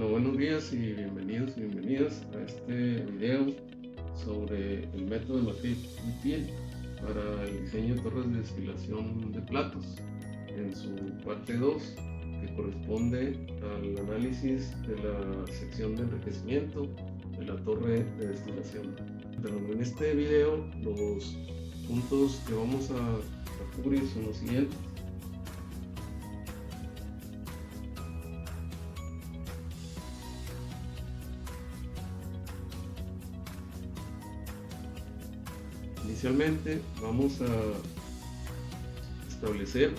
Bueno, buenos días y bienvenidos y bienvenidas a este video sobre el método de McPhee para el diseño de torres de destilación de platos, en su parte 2, que corresponde al análisis de la sección de enriquecimiento de la torre de destilación. Pero en este video los puntos que vamos a cubrir son los siguientes. Inicialmente vamos a establecer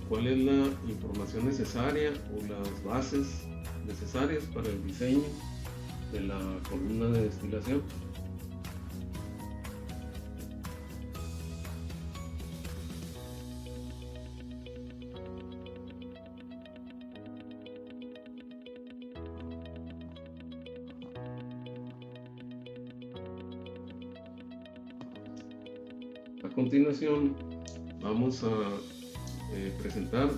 cuál es la información necesaria o las bases necesarias para el diseño de la columna de destilación. A continuación vamos a presentar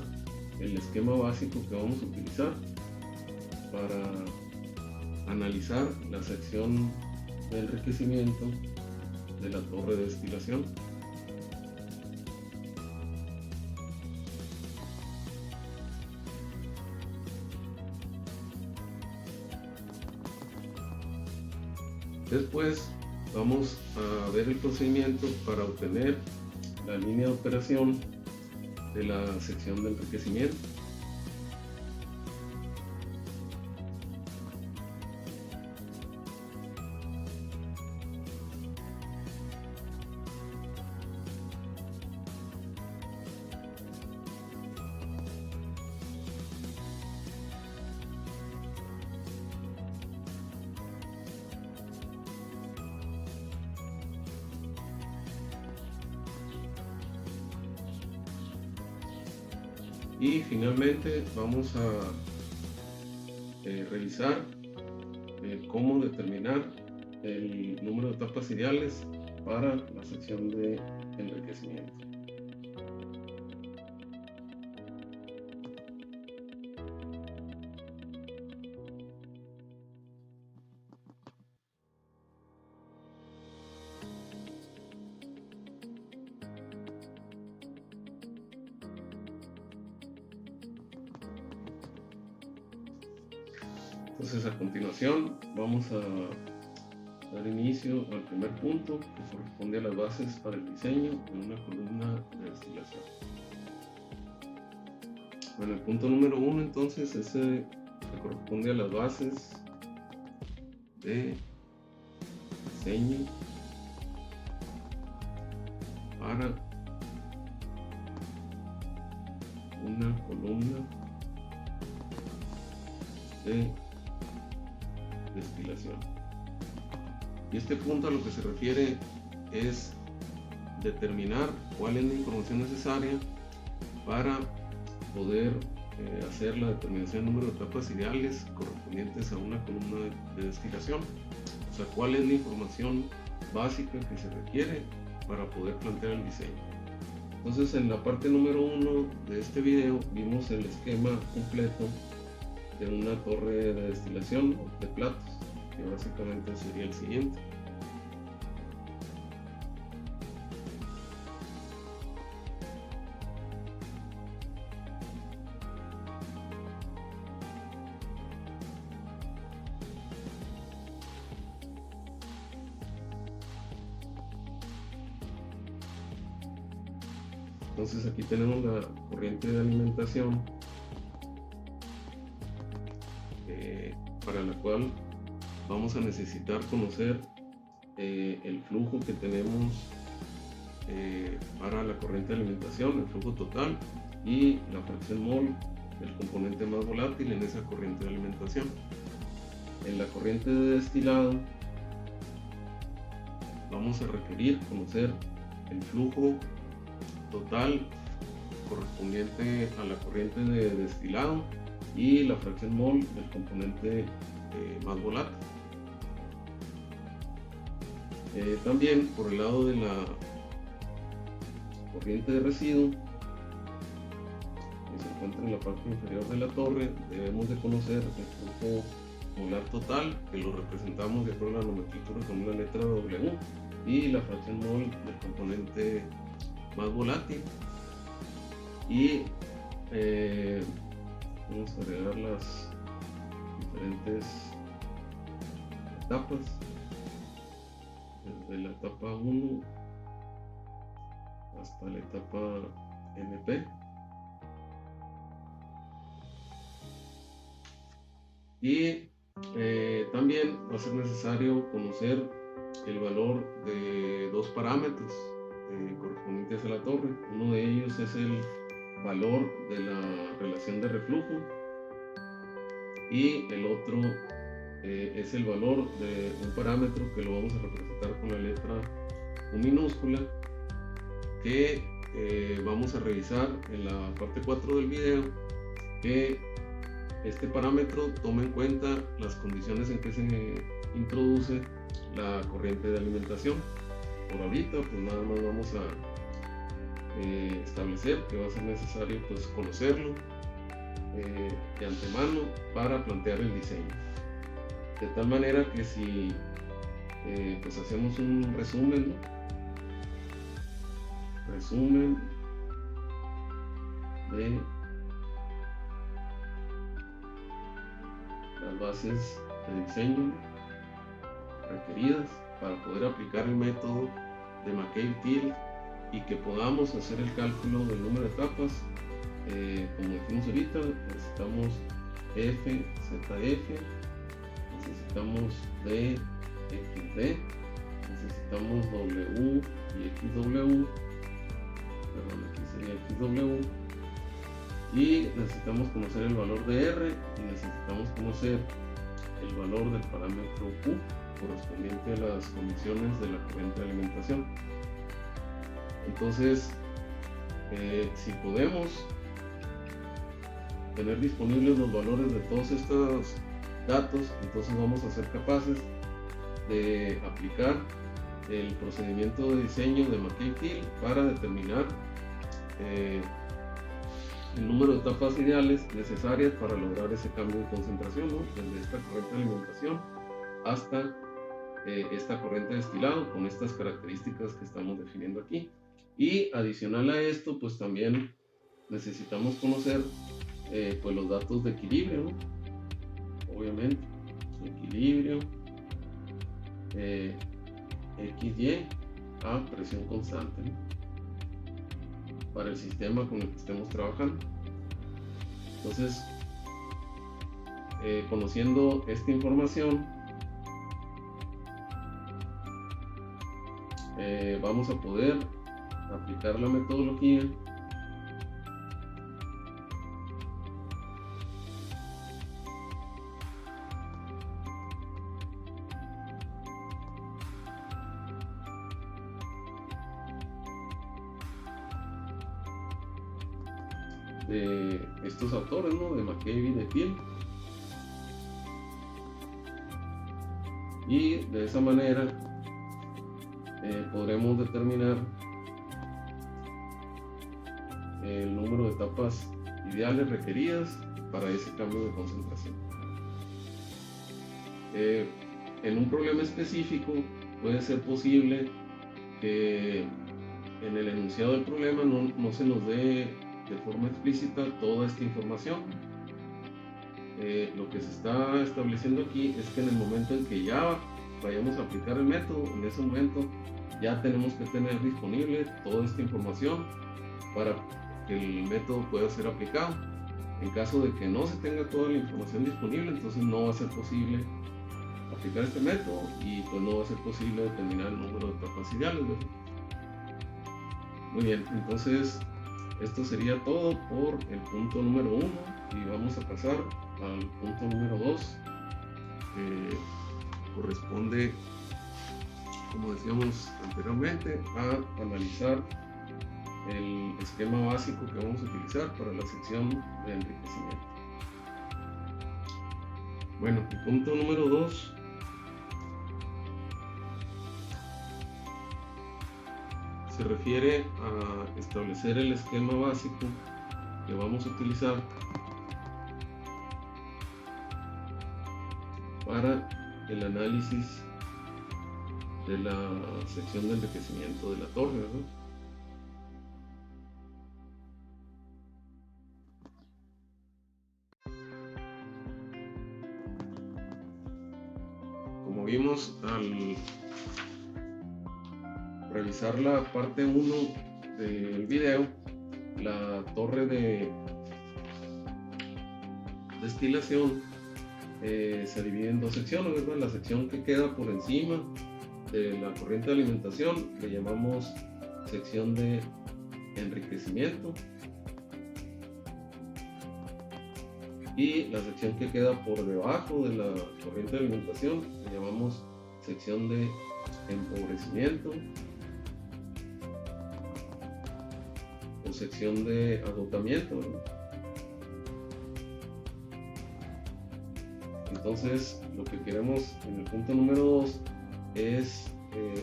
el esquema básico que vamos a utilizar para analizar la sección de enriquecimiento de la torre de destilación. Después vamos a ver el procedimiento para obtener la línea de operación de la sección de enriquecimiento. Y finalmente vamos a revisar cómo determinar el número de tapas ideales para la sección de enriquecimiento. Entonces, a continuación vamos a dar inicio al primer punto, que corresponde a las bases para el diseño de una columna de destilación. Bueno, el punto número 1 entonces ese que corresponde a las bases de diseño para una columna de destilación. Y este punto a lo que se refiere es determinar cuál es la información necesaria para poder hacer la determinación del número de tapas ideales correspondientes a una columna de destilación. O sea, cuál es la información básica que se requiere para poder plantear el diseño. Entonces, en la parte número 1 de este video vimos el esquema completo de una torre de destilación de platos, que básicamente sería el siguiente. Entonces aquí tenemos la corriente de alimentación para la cual vamos a necesitar conocer el flujo que tenemos para la corriente de alimentación, el flujo total y la fracción mol, el componente más volátil en esa corriente de alimentación. En la corriente de destilado vamos a requerir conocer el flujo total correspondiente a la corriente de destilado y la fracción mol del componente más volátil. También por el lado de la corriente de residuo, que se encuentra en la parte inferior de la torre, debemos de conocer el flujo molar total, que lo representamos de acuerdo a la nomenclatura con la letra W, y la fracción mol del componente más volátil. Y vamos a agregar las diferentes etapas, desde la etapa 1 hasta la etapa NP. Y también va a ser necesario conocer el valor de dos parámetros correspondientes a la torre. Uno de ellos es el valor de la relación de reflujo y el otro es el valor de un parámetro que lo vamos a representar con la letra U minúscula, que vamos a revisar en la parte 4 del video, que este parámetro toma en cuenta las condiciones en que se introduce la corriente de alimentación. Por ahorita pues nada más vamos a establecer que va a ser necesario pues conocerlo de antemano para plantear el diseño, de tal manera que si pues hacemos un resumen de las bases de diseño requeridas para poder aplicar el método de McCabe-Thiele y que podamos hacer el cálculo del número de etapas. Como dijimos ahorita, necesitamos F, ZF, necesitamos D, XD, necesitamos W y XW, perdón, aquí sería XW, y necesitamos conocer el valor de R y necesitamos conocer el valor del parámetro Q correspondiente a las condiciones de la corriente de alimentación. Entonces, si podemos tener disponibles los valores de todos estos datos, entonces vamos a ser capaces de aplicar el procedimiento de diseño de McCabe-Thiele para determinar el número de etapas ideales necesarias para lograr ese cambio de concentración, ¿no? Desde esta corriente de alimentación hasta esta corriente de destilado con estas características que estamos definiendo aquí. Y adicional a esto, pues también necesitamos conocer pues los datos de equilibrio, ¿no? Obviamente, equilibrio XY a presión constante, ¿no? Para el sistema con el que estemos trabajando. Entonces, conociendo esta información, vamos a poder aplicar la metodología de estos autores, ¿no? De McCabe y de Thiele, y de esa manera podremos determinar el número de etapas ideales requeridas para ese cambio de concentración. En un problema específico puede ser posible que en el enunciado del problema no se nos dé de forma explícita toda esta información. Lo que se está estableciendo aquí es que en el momento en que ya vayamos a aplicar el método, en ese momento ya tenemos que tener disponible toda esta información para que el método pueda ser aplicado. En caso de que no se tenga toda la información disponible, entonces no va a ser posible aplicar este método y pues no va a ser posible determinar el número de etapas ideales, ¿verdad? Muy bien, entonces esto sería todo por el punto número 1 y vamos a pasar al punto número 2, que corresponde, como decíamos anteriormente, a analizar el esquema básico que vamos a utilizar para la sección de enriquecimiento. Bueno, el punto número 2 se refiere a establecer el esquema básico que vamos a utilizar para el análisis de la sección de enriquecimiento de la torre, ¿verdad? Como vimos al revisar la parte 1 del video, la torre de destilación se divide en dos secciones, ¿verdad? La sección que queda por encima de la corriente de alimentación le llamamos sección de enriquecimiento, y la sección que queda por debajo de la corriente de alimentación le llamamos sección de empobrecimiento o sección de agotamiento, ¿verdad? Entonces, lo que queremos en el punto número 2 es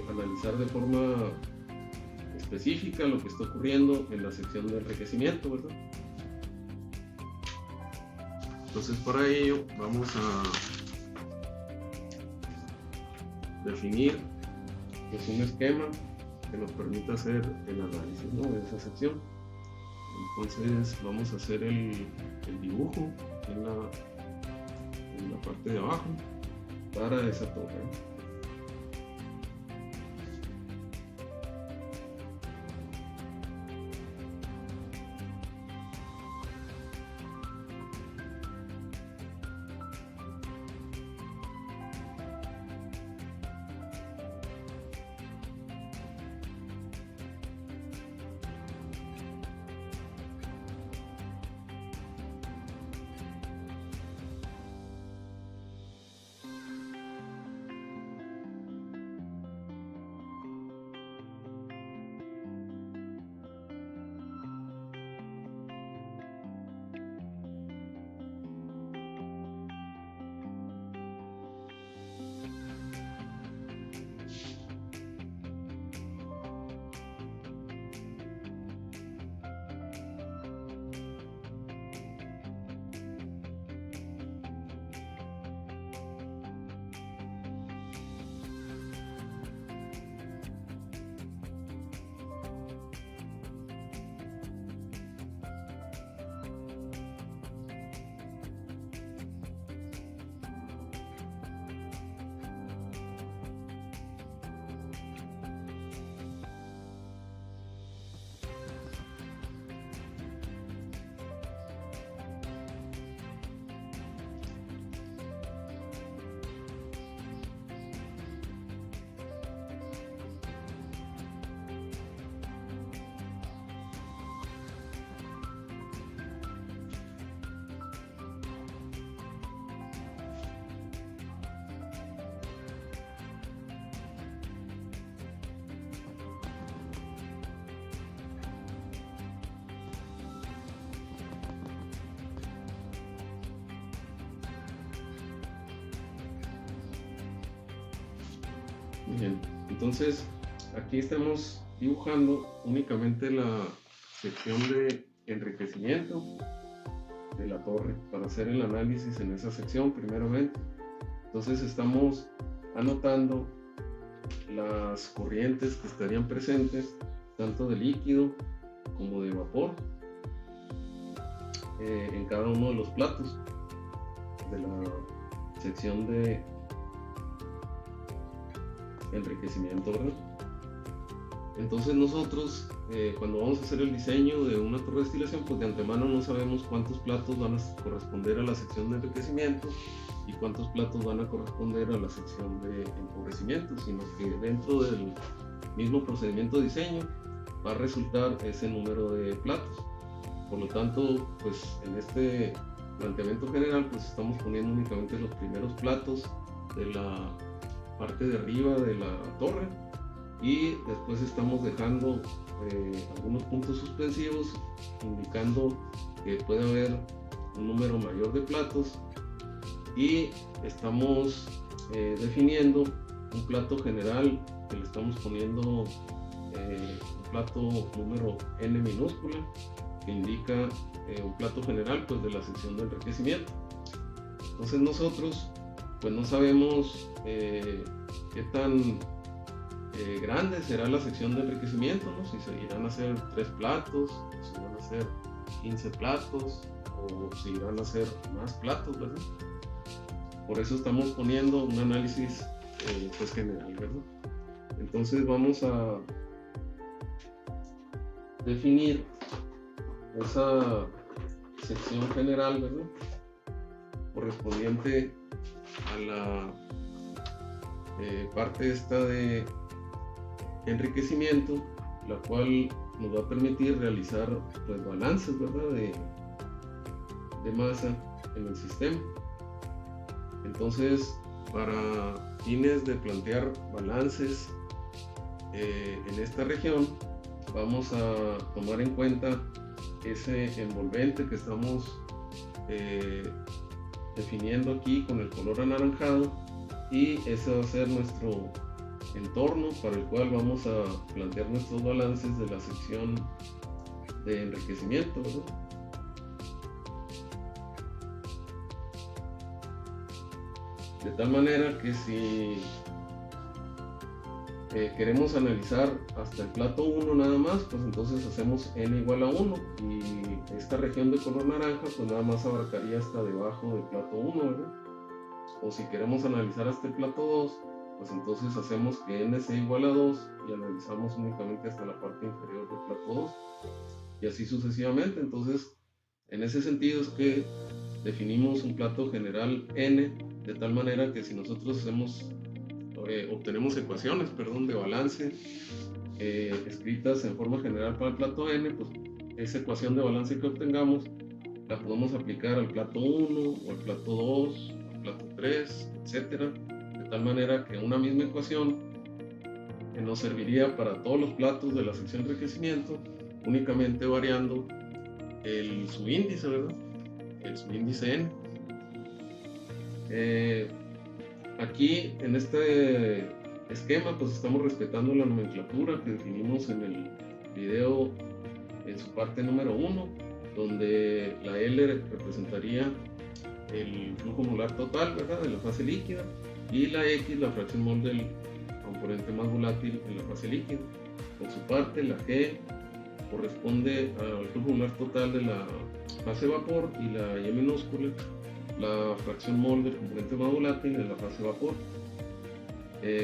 analizar de forma específica lo que está ocurriendo en la sección de enriquecimiento, ¿verdad? Entonces, para ello vamos a definir pues, un esquema que nos permita hacer el análisis, ¿no?, de esa sección. Entonces vamos a hacer el dibujo en la parte de abajo para esa torre. Bien, entonces aquí estamos dibujando únicamente la sección de enriquecimiento de la torre para hacer el análisis en esa sección primeramente. Entonces estamos anotando las corrientes que estarían presentes tanto de líquido como de vapor en cada uno de los platos de la sección de enriquecimiento, ¿verdad? Entonces nosotros cuando vamos a hacer el diseño de una torre de destilación, pues de antemano no sabemos cuántos platos van a corresponder a la sección de enriquecimiento y cuántos platos van a corresponder a la sección de empobrecimiento, sino que dentro del mismo procedimiento de diseño va a resultar ese número de platos. Por lo tanto, pues en este planteamiento general pues estamos poniendo únicamente los primeros platos de la parte de arriba de la torre y después estamos dejando algunos puntos suspensivos indicando que puede haber un número mayor de platos y estamos definiendo un plato general que le estamos poniendo un plato número n minúscula que indica un plato general pues de la sección de enriquecimiento. Entonces nosotros pues no sabemos qué tan grande será la sección de enriquecimiento, ¿no? Si se irán a hacer 3 platos, o si van a hacer 15 platos, o si irán a hacer más platos, ¿verdad? Por eso estamos poniendo un análisis pues general, ¿verdad? Entonces vamos a definir esa sección general, ¿verdad? Correspondiente a la parte esta de enriquecimiento, la cual nos va a permitir realizar pues balances, ¿verdad? de masa en el sistema. Entonces, para fines de plantear balances en esta región, vamos a tomar en cuenta ese envolvente que estamos definiendo aquí con el color anaranjado, y ese va a ser nuestro entorno para el cual vamos a plantear nuestros balances de la sección de enriquecimiento, ¿verdad? De tal manera que si queremos analizar hasta el plato 1 nada más, pues entonces hacemos n igual a 1, y esta región de color naranja pues nada más abarcaría hasta debajo del plato 1, ¿verdad? O si queremos analizar hasta el plato 2, pues entonces hacemos que n sea igual a 2 y analizamos únicamente hasta la parte inferior del plato 2, y así sucesivamente. Entonces, en ese sentido es que definimos un plato general n, de tal manera que si nosotros obtenemos ecuaciones, de balance escritas en forma general para el plato n, pues esa ecuación de balance que obtengamos la podemos aplicar al plato 1 o al plato 2, al plato 3, etcétera, de tal manera que una misma ecuación que nos serviría para todos los platos de la sección de enriquecimiento, únicamente variando el subíndice, ¿verdad? El subíndice n. Aquí en este esquema pues estamos respetando la nomenclatura que definimos en el video en su parte número 1, donde la L representaría el flujo molar total, ¿verdad?, de la fase líquida, y la X la fracción mol del componente más volátil en la fase líquida. Por su parte, la G corresponde al flujo molar total de la fase vapor, y la Y minúscula la fracción mol del componente más volátil en la fase vapor.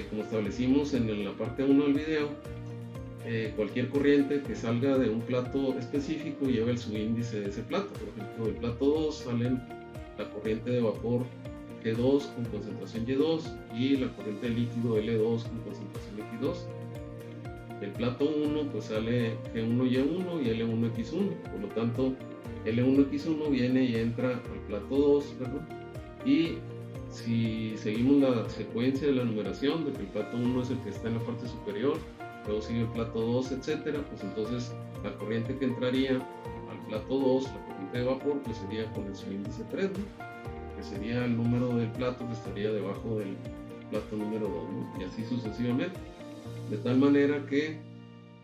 Como establecimos en la parte 1 del video, cualquier corriente que salga de un plato específico lleva el subíndice de ese plato. Por ejemplo, del plato 2 salen la corriente de vapor G2 con concentración Y2 y la corriente de líquido L2 con concentración X2. Del plato 1 pues sale G1Y1 y L1X1, por lo tanto L1X1 viene y entra al plato 2, ¿verdad? Y si seguimos la secuencia de la numeración, de que el plato 1 es el que está en la parte superior, luego sigue el plato 2, etcétera, pues entonces la corriente que entraría al plato 2, la corriente de vapor, pues sería con el subíndice 3, ¿no?, que sería el número del plato que estaría debajo del plato número 2, ¿no?, y así sucesivamente. De tal manera que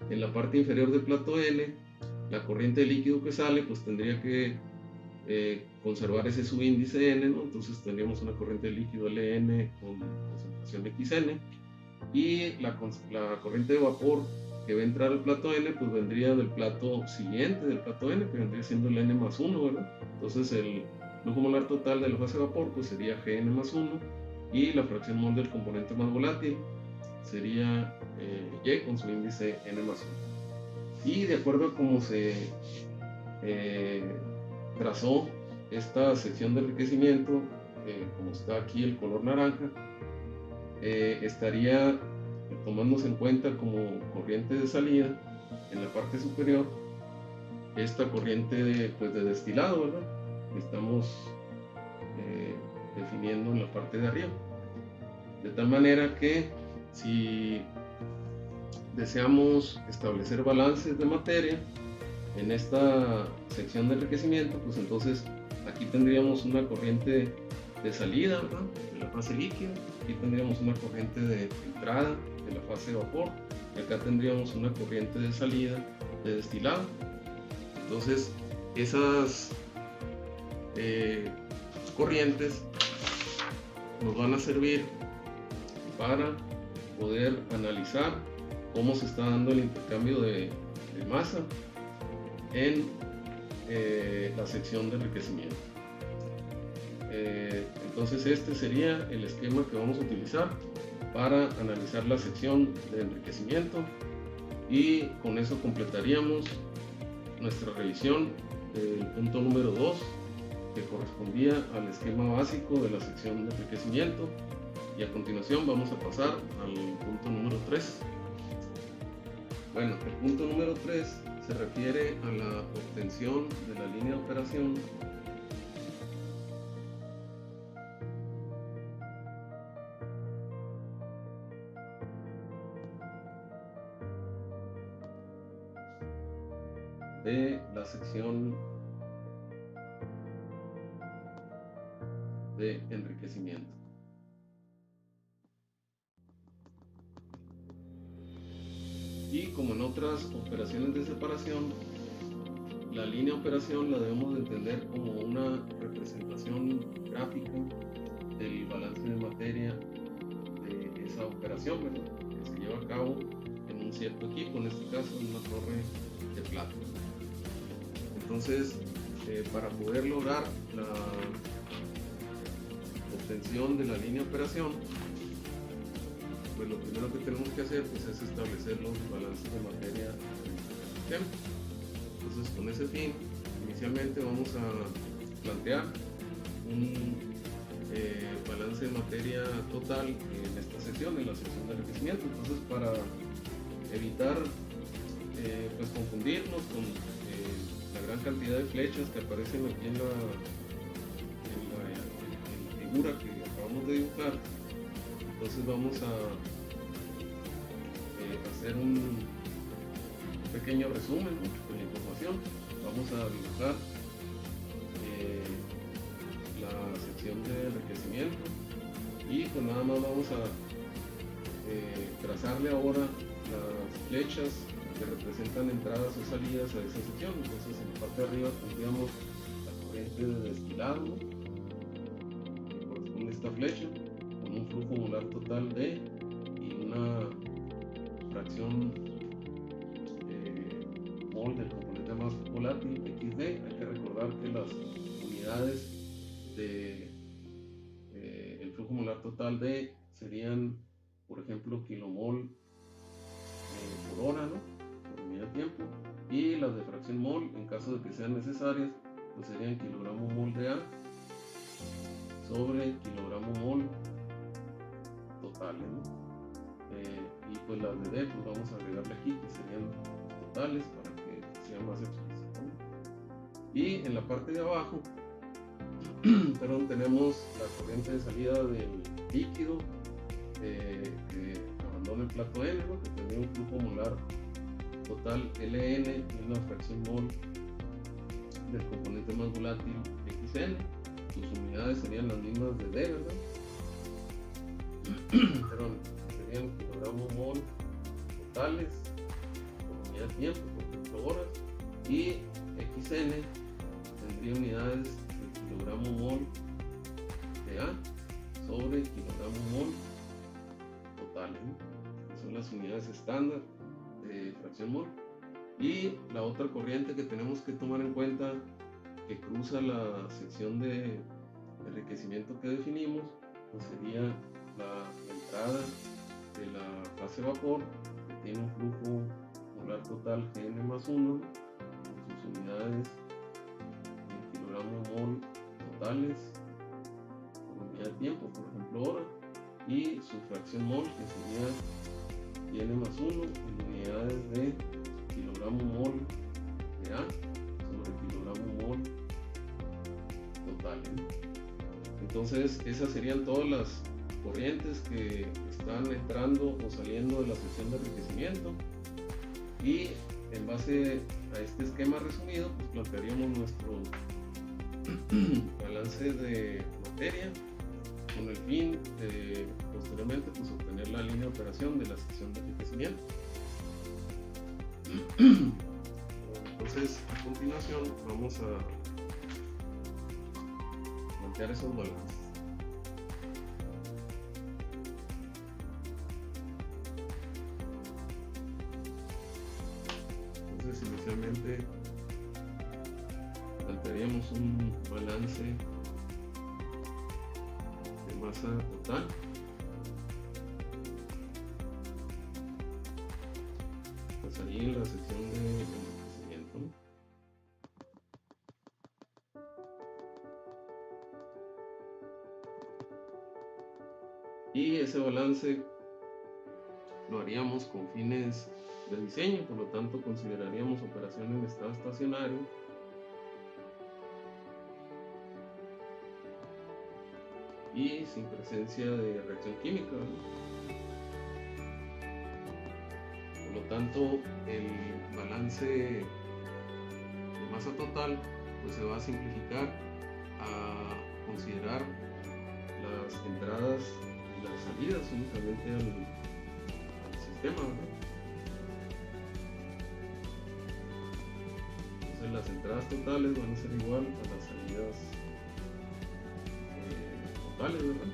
en la parte inferior del plato N, la corriente de líquido que sale pues tendría que conservar ese subíndice n, ¿no? Entonces tendríamos una corriente de líquido Ln con concentración Xn, y la corriente de vapor que va a entrar al plato n pues vendría del plato siguiente del plato n, que vendría siendo el n más 1, ¿verdad? Entonces el flujo molar total de la fase vapor pues sería Gn más 1, y la fracción mol del componente más volátil sería Y con su índice n más 1. Y de acuerdo a cómo se trazó esta sección de enriquecimiento, como está aquí el color naranja, estaría tomándose en cuenta como corriente de salida en la parte superior esta corriente de destilado, ¿verdad?, que estamos definiendo en la parte de arriba. De tal manera que si deseamos establecer balances de materia en esta sección de enriquecimiento, pues entonces aquí tendríamos una corriente de salida, ¿verdad?, de la fase líquida, aquí tendríamos una corriente de entrada de la fase vapor, y acá tendríamos una corriente de salida de destilado. Entonces, esas corrientes nos van a servir para poder analizar cómo se está dando el intercambio de masa en la sección de enriquecimiento. Entonces este sería el esquema que vamos a utilizar para analizar la sección de enriquecimiento, y con eso completaríamos nuestra revisión del punto número 2, que correspondía al esquema básico de la sección de enriquecimiento, y a continuación vamos a pasar al punto número 3. Bueno, el punto número 3 se refiere a la obtención de la línea de operación de la sección de enriquecimiento. Y como en otras operaciones de separación, la línea de operación la debemos de entender como una representación gráfica del balance de materia de esa operación, ¿verdad?, que se lleva a cabo en un cierto equipo, en este caso en una torre de plata. Entonces, para poder lograr la obtención de la línea de operación, pues lo primero que tenemos que hacer pues, es establecer los balances de materia del sistema. Entonces, con ese fin, inicialmente vamos a plantear un balance de materia total en esta sección, en la sección de enriquecimiento. Entonces, para evitar pues confundirnos con la gran cantidad de flechas que aparecen aquí en la figura que acabamos de dibujar, entonces vamos a hacer un pequeño resumen, ¿no?, de la información. Vamos a dibujar la sección de enriquecimiento, y pues nada más vamos a trazarle ahora las flechas que representan entradas o salidas a esa sección. Entonces, en la parte de arriba tendríamos la corriente de destilado, ¿no?, que corresponde a esta flecha, con un flujo molar total D y una fracción mol del componente más volátil XD. Hay que recordar que las unidades de el flujo molar total D serían, por ejemplo, kilomol por hora, ¿no?, por unidad de tiempo, y las de fracción mol, en caso de que sean necesarias, pues serían kilogramo mol de A sobre kilogramo mol totales, ¿no? Y pues las de D, pues vamos a agregarle aquí, que serían totales para que sea más explícito, ¿no? Y en la parte de abajo perdón, tenemos la corriente de salida del líquido que abandona el plato N, ¿no?, que tendría un flujo molar total LN y una fracción mol del componente más volátil XN. Sus unidades serían las mismas de D, ¿verdad? Perdón, serían kilogramo mol totales por unidad de tiempo, por ejemplo horas, y XN tendría unidades de kilogramo mol de A sobre kilogramo mol totales, ¿no?, que son las unidades estándar de fracción mol. Y la otra corriente que tenemos que tomar en cuenta, que cruza la sección de enriquecimiento que definimos, pues sería la entrada de la fase vapor, que tiene un flujo molar total Gn más 1, con sus unidades en kilogramo mol totales por unidad de tiempo, por ejemplo hora, y su fracción mol, que sería Gn más 1 en unidades de kilogramo mol de A sobre kilogramo mol total, ¿eh? Entonces, esas serían todas las corrientes que están entrando o saliendo de la sección de enriquecimiento, y en base a este esquema resumido, pues plantearíamos nuestro balance de materia con el fin de posteriormente pues obtener la línea de operación de la sección de enriquecimiento. Entonces, a continuación vamos a plantear esos balances. Entonces, inicialmente plantearíamos un balance de masa total. Pues ahí en la sección de enriquecimiento, ¿no? Y ese balance lo haríamos con fines de diseño, por lo tanto consideraríamos operación en estado estacionario y sin presencia de reacción química, ¿no? Por lo tanto, el balance de masa total pues se va a simplificar a considerar las entradas y las salidas únicamente al sistema, ¿verdad? Entonces las entradas totales van a ser igual a las salidas totales, ¿verdad?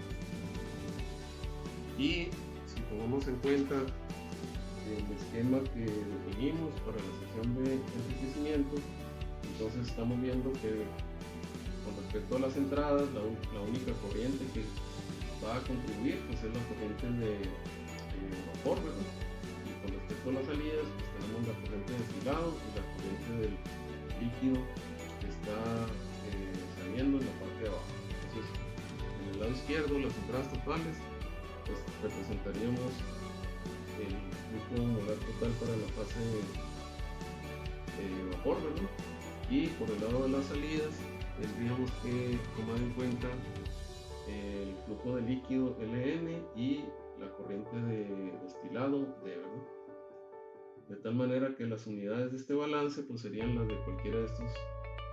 Y si tomamos en cuenta el esquema que definimos para la sección de enriquecimiento, entonces estamos viendo que con respecto a las entradas, la única corriente que va a contribuir pues es la corriente de vapor, ¿verdad? Y con respecto a las salidas, pues tenemos la corriente de destilado y la corriente del líquido que está saliendo en la parte de abajo. Entonces, en el lado izquierdo, las entradas totales, pues representaríamos el flujo molar total para la fase de vapor, ¿verdad? Y por el lado de las salidas tendríamos que tomar en cuenta el flujo de líquido Ln y la corriente de destilado D, ¿verdad? De tal manera que las unidades de este balance pues serían las de cualquiera de estos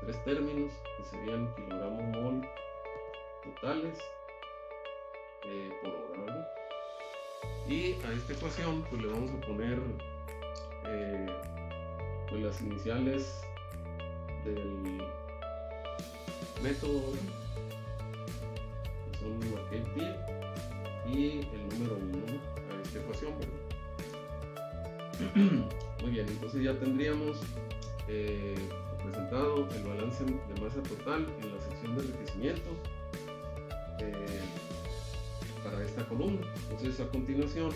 tres términos, que serían kilogramos mol totales por hora, ¿verdad? Y a esta ecuación pues le vamos a poner pues las iniciales del método, ¿verdad? Que son aquel tip y el número 1, ¿no? A esta ecuación, ¿verdad? Muy bien, entonces ya tendríamos presentado el balance de masa total en la sección de enriquecimiento para esta columna. Entonces a continuación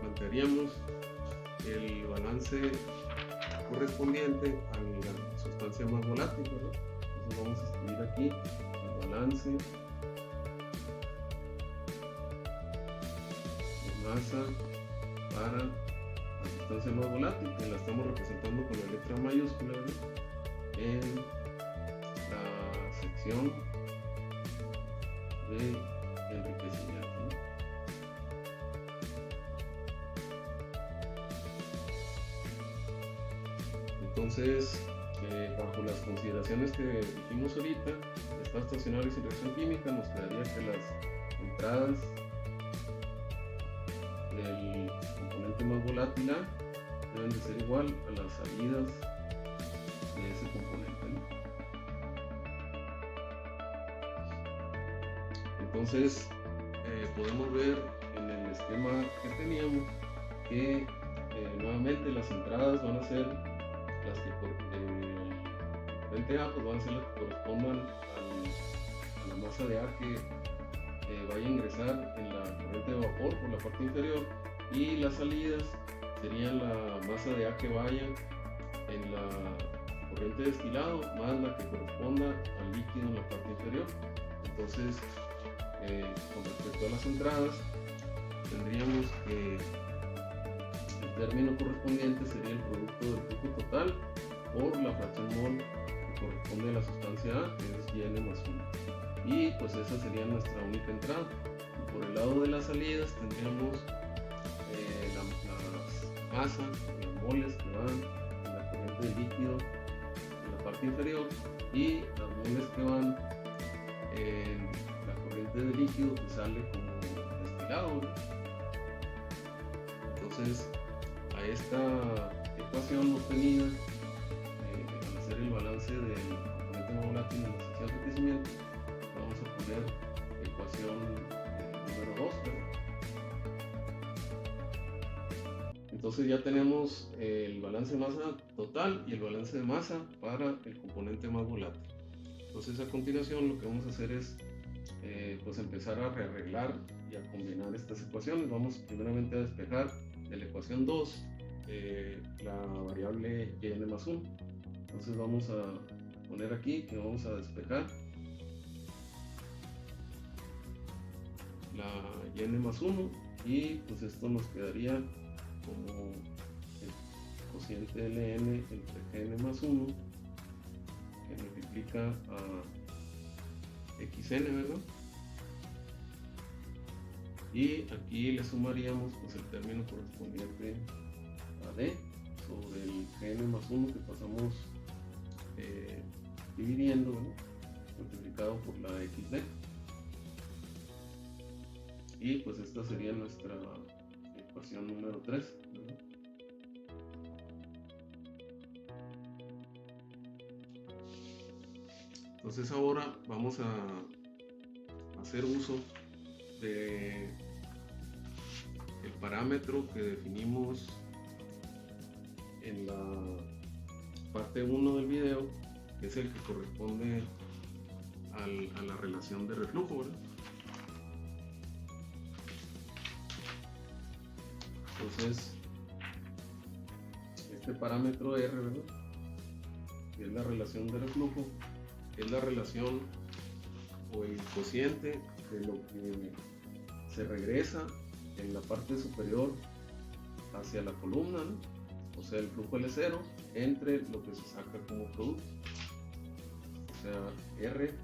plantearíamos el balance correspondiente a la sustancia más volátil, ¿verdad? Entonces vamos a escribir aquí el balance de masa para la sustancia más volátil, que la estamos representando con la letra mayúscula, ¿verdad? En la sección de enriquecimiento, ¿no? Entonces, bajo las consideraciones que dijimos ahorita, estado estacionario y sin reacción química, nos quedaría que las entradas del componente más volátil A deben de ser igual a las salidas de ese componente, ¿no? Entonces podemos ver en el esquema que teníamos que nuevamente las entradas van a ser las que corriente A pues van a ser las que correspondan a la masa de A que vaya a ingresar en la corriente de vapor por la parte inferior, y las salidas serían la masa de A que vaya en la corriente de destilado más la que corresponda al líquido en la parte inferior. Entonces con respecto a las entradas tendríamos que el término correspondiente sería el producto del flujo total por la fracción mol que corresponde a la sustancia A, que es YN más 1, y pues esa sería nuestra única entrada. Y por el lado de las salidas tendríamos las masas, los moles que van en la corriente de líquido en la parte inferior y las moles que van en la corriente de líquido que sale como destilado, ¿no? Entonces a esta ecuación obtenida al hacer el balance del componente más volátil en la sección de crecimiento, vamos a poner ecuación número 2, ¿verdad? Entonces ya tenemos el balance de masa total y el balance de masa para el componente más volátil. Entonces a continuación lo que vamos a hacer es pues empezar a rearreglar y a combinar estas ecuaciones. Vamos primeramente a despejar de la ecuación 2 la variable yn más 1. Entonces vamos a poner aquí que vamos a despejar la yn más 1 y pues esto nos quedaría como el cociente ln entre gn más 1 que multiplica a xn, ¿verdad? Y aquí le sumaríamos pues el término correspondiente a d sobre el gn más 1 que pasamos dividiendo, ¿verdad? Multiplicado por la xd. Y pues esta sería nuestra ecuación número 3, ¿verdad? Entonces ahora vamos a hacer uso de el parámetro que definimos en la parte 1 del video, que es el que corresponde a la relación de reflujo, ¿verdad? Entonces este parámetro R, ¿verdad?, que es la relación de reflujo, es la relación o el cociente de lo que se regresa en la parte superior hacia la columna, ¿no? O sea, el flujo L0 entre lo que se saca como producto, o sea, R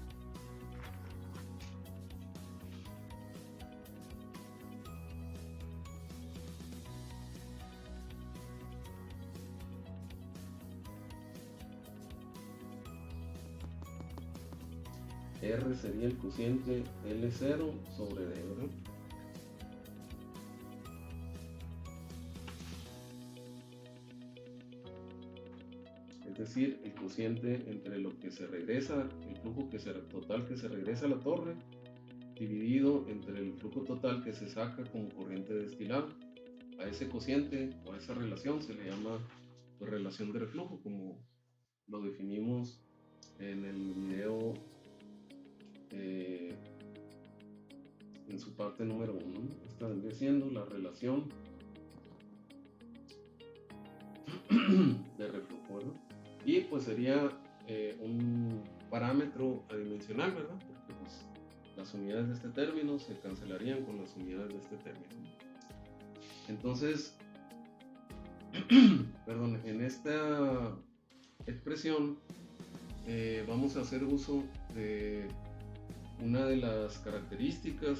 R sería el cociente L0 sobre D, ¿verdad? Es decir, el cociente entre lo que se regresa, el flujo total que se regresa a la torre, dividido entre el flujo total que se saca como corriente destilada. A ese cociente o a esa relación se le llama pues, relación de reflujo, como lo definimos en el video en su parte número 1. Esta vendría siendo la relación de reflujo, ¿verdad? Y pues sería un parámetro adimensional, ¿verdad? Porque pues, las unidades de este término se cancelarían con las unidades de este término. Entonces, perdón, en esta expresión vamos a hacer uso de una de las características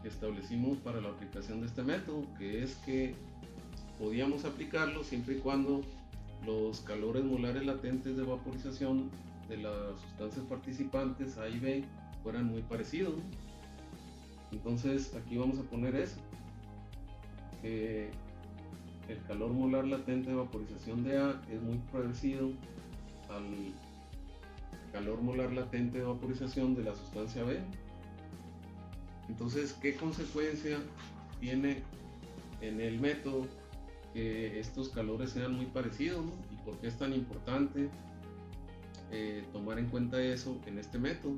que establecimos para la aplicación de este método, que es que podíamos aplicarlo siempre y cuando los calores molares latentes de vaporización de las sustancias participantes A y B fueran muy parecidos, ¿no? Entonces aquí vamos a poner eso, que el calor molar latente de vaporización de A es muy parecido al calor molar latente de vaporización de la sustancia B. Entonces, ¿qué consecuencia tiene en el método que estos calores sean muy parecidos, ¿no? ¿Y por qué es tan importante tomar en cuenta eso en este método?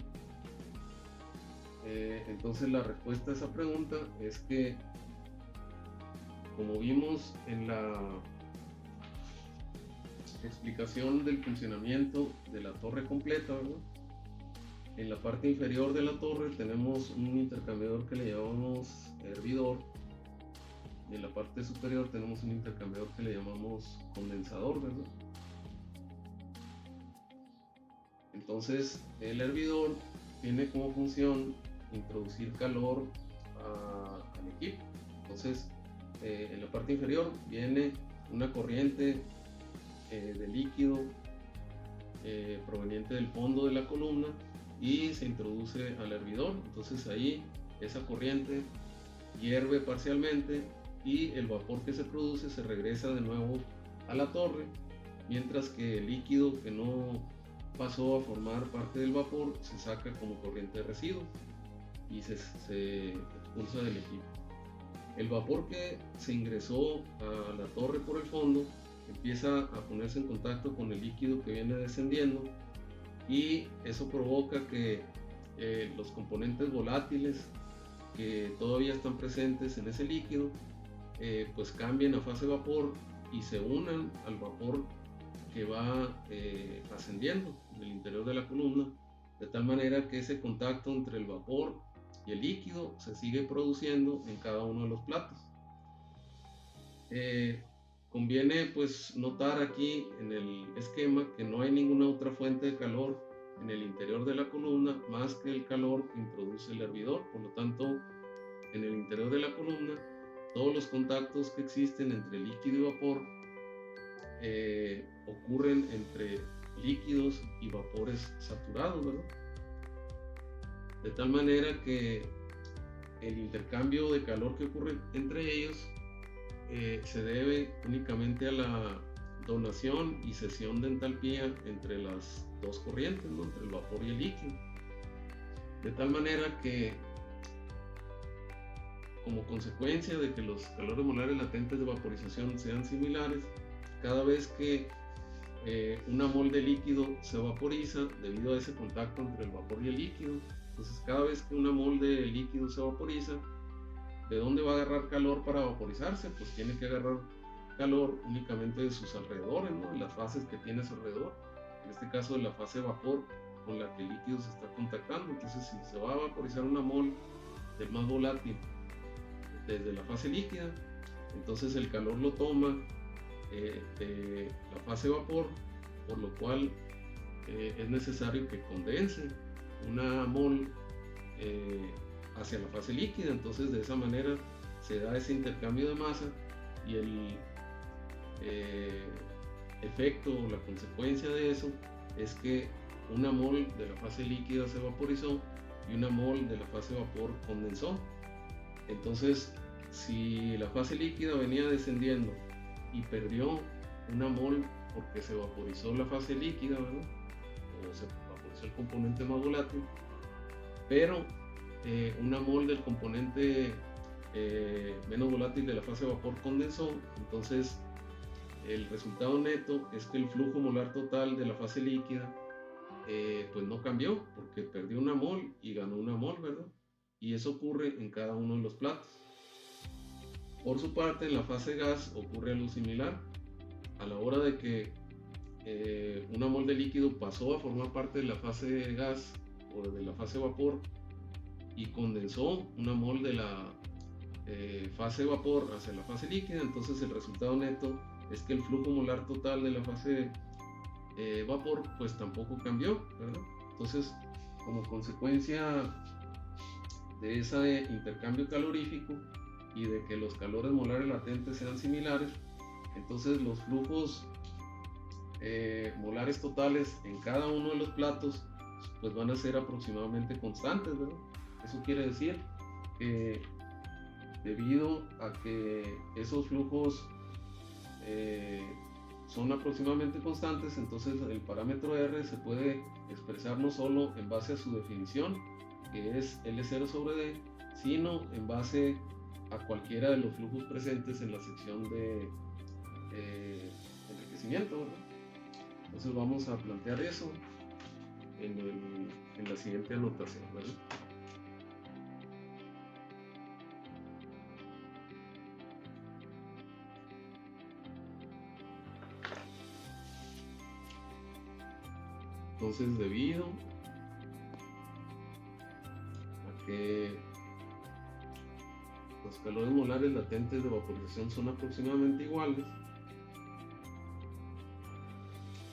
Entonces la respuesta a esa pregunta es que, como vimos en la explicación del funcionamiento de la torre completa, ¿verdad?, en la parte inferior de la torre tenemos un intercambiador que le llamamos hervidor, y en la parte superior tenemos un intercambiador que le llamamos condensador, ¿verdad? Entonces el hervidor tiene como función introducir calor al equipo. Entonces en la parte inferior viene una corriente de líquido proveniente del fondo de la columna y se introduce al hervidor. Entonces ahí esa corriente hierve parcialmente y el vapor que se produce se regresa de nuevo a la torre, mientras que el líquido que no pasó a formar parte del vapor se saca como corriente de residuo y se expulsa del equipo. El vapor que se ingresó a la torre por el fondo empieza a ponerse en contacto con el líquido que viene descendiendo, y eso provoca que los componentes volátiles que todavía están presentes en ese líquido pues cambien a fase vapor y se unan al vapor que va ascendiendo en el interior de la columna, de tal manera que ese contacto entre el vapor y el líquido se sigue produciendo en cada uno de los platos. Conviene pues notar aquí en el esquema que no hay ninguna otra fuente de calor en el interior de la columna más que el calor que introduce el hervidor. Por lo tanto, en el interior de la columna, todos los contactos que existen entre líquido y vapor ocurren entre líquidos y vapores saturados, ¿verdad? De tal manera que el intercambio de calor que ocurre entre ellos se debe únicamente a la donación y cesión de entalpía entre las dos corrientes, ¿no? Entre el vapor y el líquido. De tal manera que, como consecuencia de que los calores molares latentes de vaporización sean similares, cada vez que una mol de líquido se vaporiza debido a ese contacto entre el vapor y el líquido, entonces cada vez que una mol de líquido se vaporiza, ¿de dónde va a agarrar calor para vaporizarse? Pues tiene que agarrar calor únicamente de sus alrededores, ¿no? De las fases que tiene a su alrededor, en este caso de la fase vapor con la que el líquido se está contactando. Entonces, si se va a vaporizar una mol del más volátil desde la fase líquida, entonces el calor lo toma de la fase vapor, por lo cual es necesario que condense una mol hacia la fase líquida. Entonces, de esa manera se da ese intercambio de masa, y el efecto o la consecuencia de eso es que una mol de la fase líquida se vaporizó y una mol de la fase vapor condensó. Entonces, si la fase líquida venía descendiendo y perdió una mol porque se vaporizó la fase líquida, ¿verdad? O se vaporizó el componente más volátil, pero una mol del componente menos volátil de la fase vapor condensó, entonces el resultado neto es que el flujo molar total de la fase líquida pues no cambió, porque perdió una mol y ganó una mol, ¿verdad? Y eso ocurre en cada uno de los platos. Por su parte, en la fase gas ocurre algo similar. A la hora de que una mol de líquido pasó a formar parte de la fase gas o de la fase vapor y condensó una mol de la fase vapor hacia la fase líquida, entonces el resultado neto es que el flujo molar total de la fase vapor pues tampoco cambió, ¿verdad? Entonces, como consecuencia de ese intercambio calorífico y de que los calores molares latentes sean similares, entonces los flujos molares totales en cada uno de los platos pues van a ser aproximadamente constantes, ¿verdad? Eso quiere decir que debido a que esos flujos son aproximadamente constantes, entonces el parámetro R se puede expresar no solo en base a su definición, que es L0 sobre D, sino en base a cualquiera de los flujos presentes en la sección de enriquecimiento, ¿verdad? Entonces vamos a plantear eso en la siguiente anotación, ¿verdad? Entonces, debido a que los calores molares latentes de vaporización son aproximadamente iguales,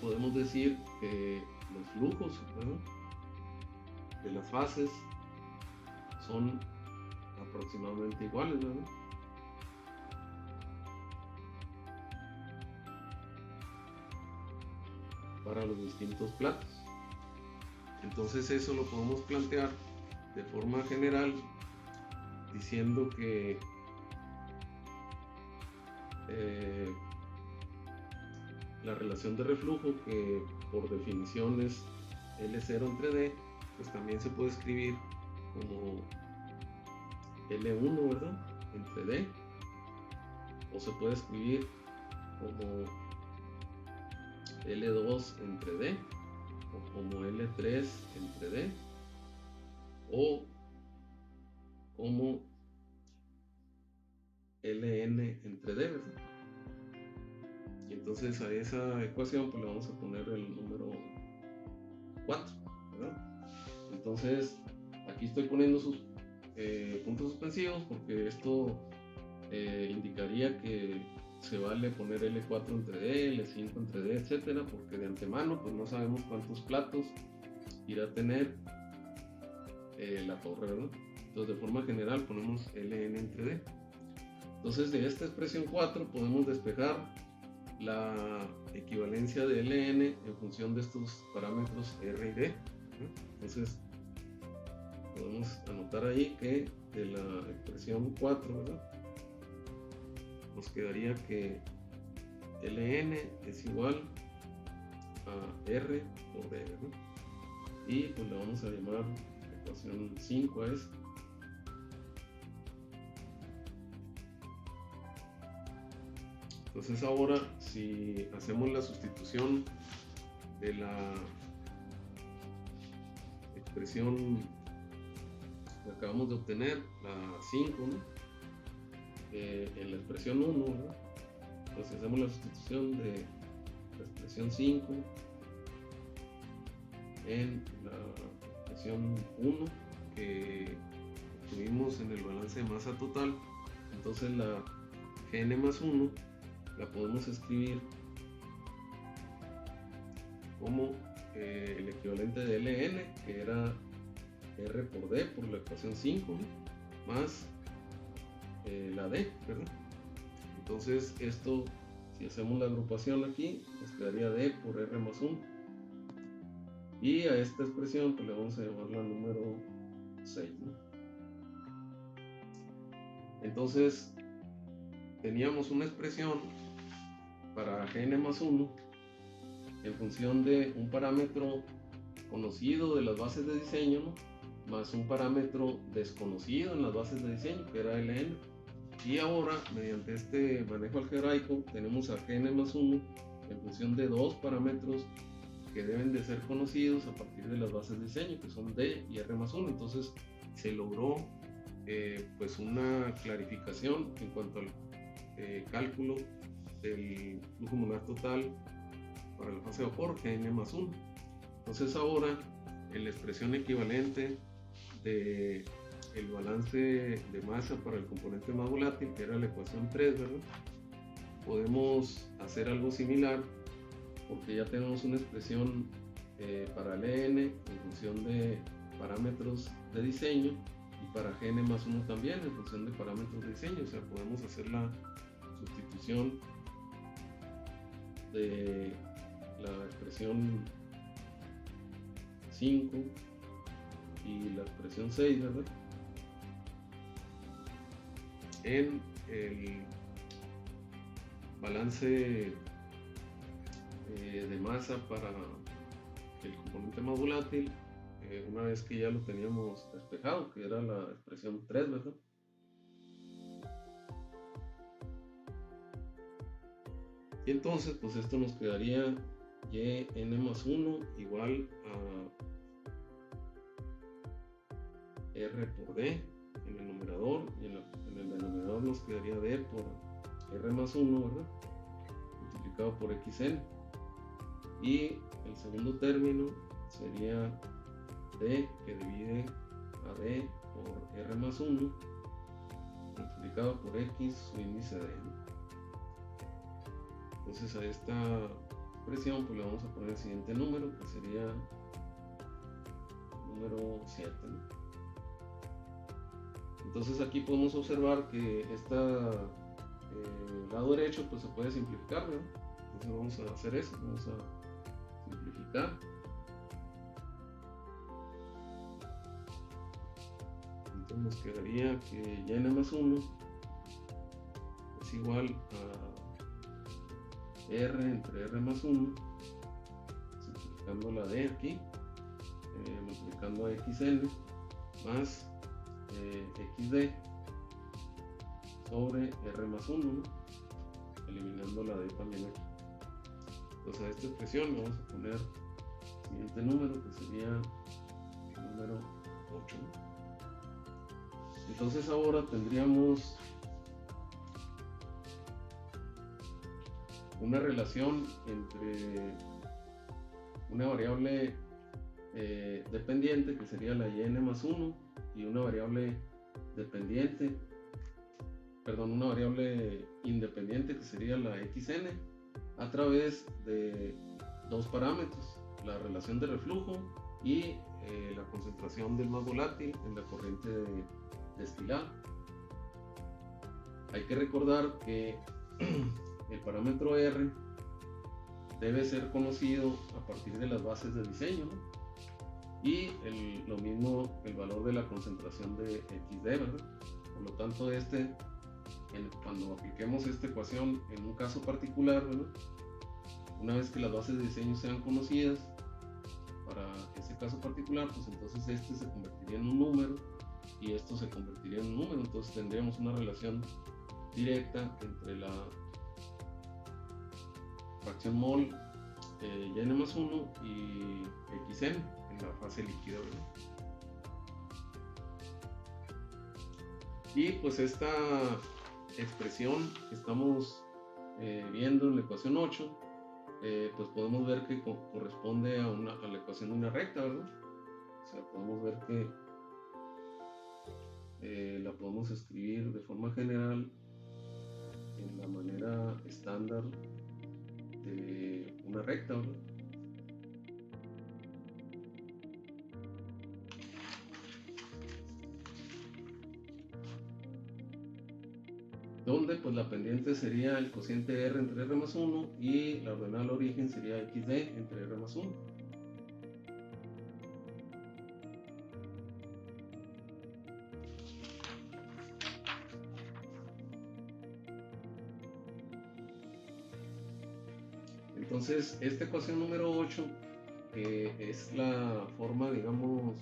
podemos decir que los flujos, ¿verdad?, de las fases son aproximadamente iguales, ¿verdad? Para los distintos platos. Entonces eso lo podemos plantear de forma general diciendo que la relación de reflujo, que por definición es L0 entre D, pues también se puede escribir como L1, ¿verdad?, entre D, o se puede escribir como L2 entre D, o como L3 entre D, o como Ln entre D, ¿verdad? Y entonces a esa ecuación pues le vamos a poner el número 4, ¿verdad? Entonces aquí estoy poniendo sus puntos suspensivos, porque esto indicaría que se vale poner L4 entre D, L5 entre D, etcétera, porque de antemano pues no sabemos cuántos platos irá a tener la torre, ¿verdad? Entonces de forma general ponemos Ln entre D. Entonces de esta expresión 4 podemos despejar la equivalencia de Ln en función de estos parámetros R y D. Entonces podemos anotar ahí que de la expresión 4, ¿verdad?, nos quedaría que Ln es igual a R por D, ¿verdad? Y pues le vamos a llamar ecuación 5 a esta. Entonces ahora, si hacemos la sustitución de la expresión que acabamos de obtener, la 5, ¿no?, en la expresión 1, ¿no?, entonces hacemos la sustitución de la expresión 5 en la expresión 1 que obtuvimos en el balance de masa total. Entonces la Gn más 1 la podemos escribir como el equivalente de Ln, que era R por D por la ecuación 5, ¿no?, más la D, ¿verdad? Entonces esto, si hacemos la agrupación aquí, nos quedaría D por R más 1. Y a esta expresión pues le vamos a llamar la número 6, ¿no? Entonces teníamos una expresión para Gn más 1 en función de un parámetro conocido de las bases de diseño, ¿no?, más un parámetro desconocido en las bases de diseño, que era Ln. Y ahora, mediante este manejo algebraico, tenemos a Gn más 1 en función de dos parámetros que deben de ser conocidos a partir de las bases de diseño, que son D y R más 1. Entonces se logró pues una clarificación en cuanto al cálculo del flujo molar total para la fase de vapor, Gn más 1. Entonces ahora, en la expresión equivalente de el balance de masa para el componente más volátil, que era la ecuación 3, ¿verdad?, podemos hacer algo similar, porque ya tenemos una expresión para Ln en función de parámetros de diseño, y para Gn más 1 también en función de parámetros de diseño. O sea, podemos hacer la sustitución de la expresión 5 y la expresión 6, ¿verdad?, en el balance de masa para el componente más volátil, una vez que ya lo teníamos despejado, que era la expresión 3, ¿verdad? Y entonces pues esto nos quedaría Yn más 1 igual a R por D en el numerador, y en el denominador nos quedaría D por R más 1, ¿verdad?, multiplicado por Xn. Y el segundo término sería D, que divide a D por R más 1 multiplicado por X, su índice D, ¿no? Entonces a esta expresión pues le vamos a poner el siguiente número, que sería número 7, ¿no? Entonces aquí podemos observar que este lado derecho pues se puede simplificar, ¿verdad? Entonces vamos a hacer eso, vamos a simplificar. Entonces nos quedaría que Yn más 1 es igual a R entre R más 1, simplificando la D aquí, multiplicando a XN más XD sobre R más 1, ¿no? Eliminando la D también aquí. Entonces a esta expresión le vamos a poner el siguiente número, que sería el número 8, ¿no? Entonces ahora tendríamos una relación entre una variable dependiente, que sería la yn más 1, y una variable dependiente, perdón, una variable independiente, que sería la xn, a través de dos parámetros: la relación de reflujo y la concentración del más volátil en la corriente destilada. Hay que recordar que el parámetro R debe ser conocido a partir de las bases de diseño, ¿no? Y lo mismo el valor de la concentración de XD, ¿verdad? Por lo tanto, cuando apliquemos esta ecuación en un caso particular, ¿verdad? Una vez que las bases de diseño sean conocidas para ese caso particular, pues entonces este se convertiría en un número y esto se convertiría en un número. Entonces tendríamos una relación directa entre la fracción mol yn más 1 y xn en la fase líquida, ¿verdad? Y pues esta expresión que estamos viendo en la ecuación 8, pues podemos ver que corresponde a la ecuación de una recta, ¿verdad? O sea, podemos ver que la podemos escribir de forma general en la manera estándar de una recta, ¿verdad? Donde pues la pendiente sería el cociente R entre R más 1 y la ordenada al origen sería XD entre R más 1. Entonces esta ecuación número 8, que es la forma, digamos,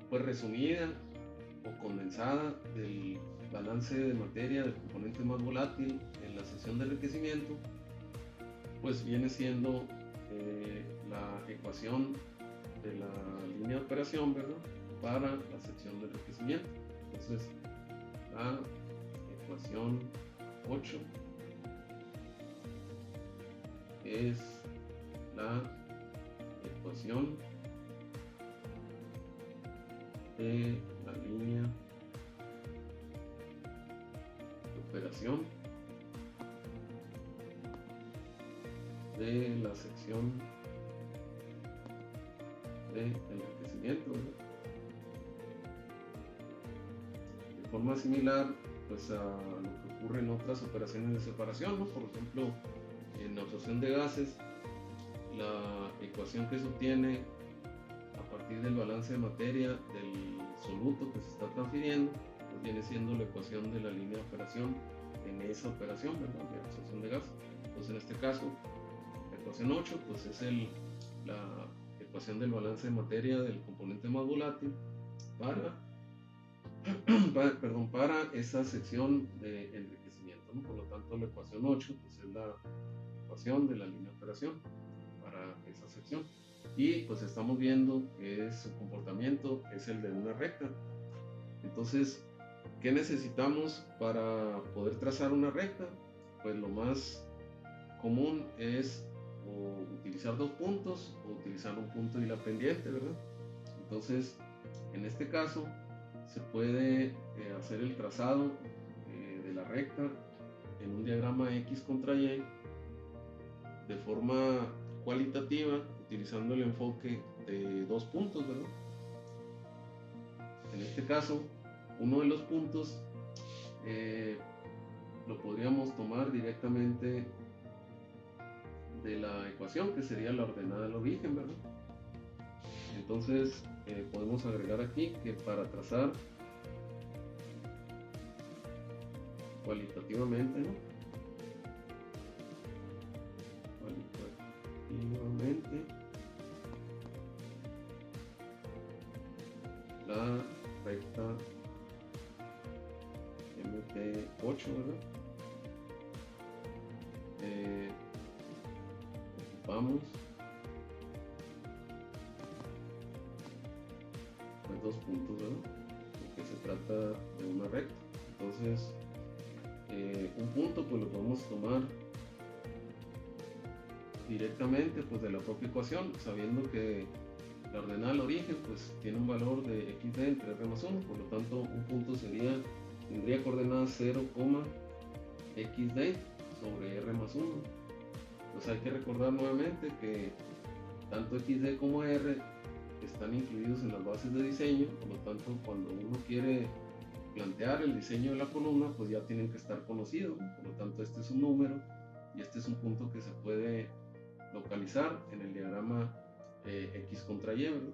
pues resumida o condensada del balance de materia del componente más volátil en la sección de enriquecimiento, pues viene siendo la ecuación de la línea de operación, ¿verdad?, para la sección de enriquecimiento. Entonces la ecuación 8 es la ecuación de la línea de operación de la sección de enriquecimiento, ¿verdad? De forma similar pues a lo que ocurre en otras operaciones de separación, ¿no? Por ejemplo, en la absorción de gases, la ecuación que se obtiene a partir del balance de materia del soluto que se está transfiriendo, pues viene siendo la ecuación de la línea de operación en esa operación, ¿verdad?, de absorción de gases. Entonces en este caso la ecuación 8 pues es la ecuación del balance de materia del componente más volátil para esa sección de enriquecimiento, ¿no? Por lo tanto la ecuación 8 pues es la ecuación de la línea de operación para esa sección, y pues estamos viendo que su comportamiento es el de una recta. Entonces, ¿qué necesitamos para poder trazar una recta? Pues lo más común es o utilizar dos puntos o utilizar un punto y la pendiente, ¿verdad? Entonces, en este caso se puede hacer el trazado de la recta en un diagrama X contra Y de forma cualitativa, utilizando el enfoque de dos puntos, ¿verdad? En este caso, uno de los puntos lo podríamos tomar directamente de la ecuación, que sería la ordenada al origen, ¿verdad? Entonces podemos agregar aquí que para trazar cualitativamente, ¿no?, de 8, ¿verdad? Ocupamos pues 2 puntos, ¿verdad? Porque se trata de una recta. Entonces, un punto pues lo podemos tomar directamente pues de la propia ecuación, sabiendo que la ordenada origen pues tiene un valor de xd entre r más 1, por lo tanto un punto tendría coordenadas 0, xd sobre r más 1. Pues hay que recordar nuevamente que tanto xd como r están incluidos en las bases de diseño, por lo tanto cuando uno quiere plantear el diseño de la columna pues ya tienen que estar conocidos, por lo tanto este es un número y este es un punto que se puede localizar en el diagrama X contra Y, ¿verdad?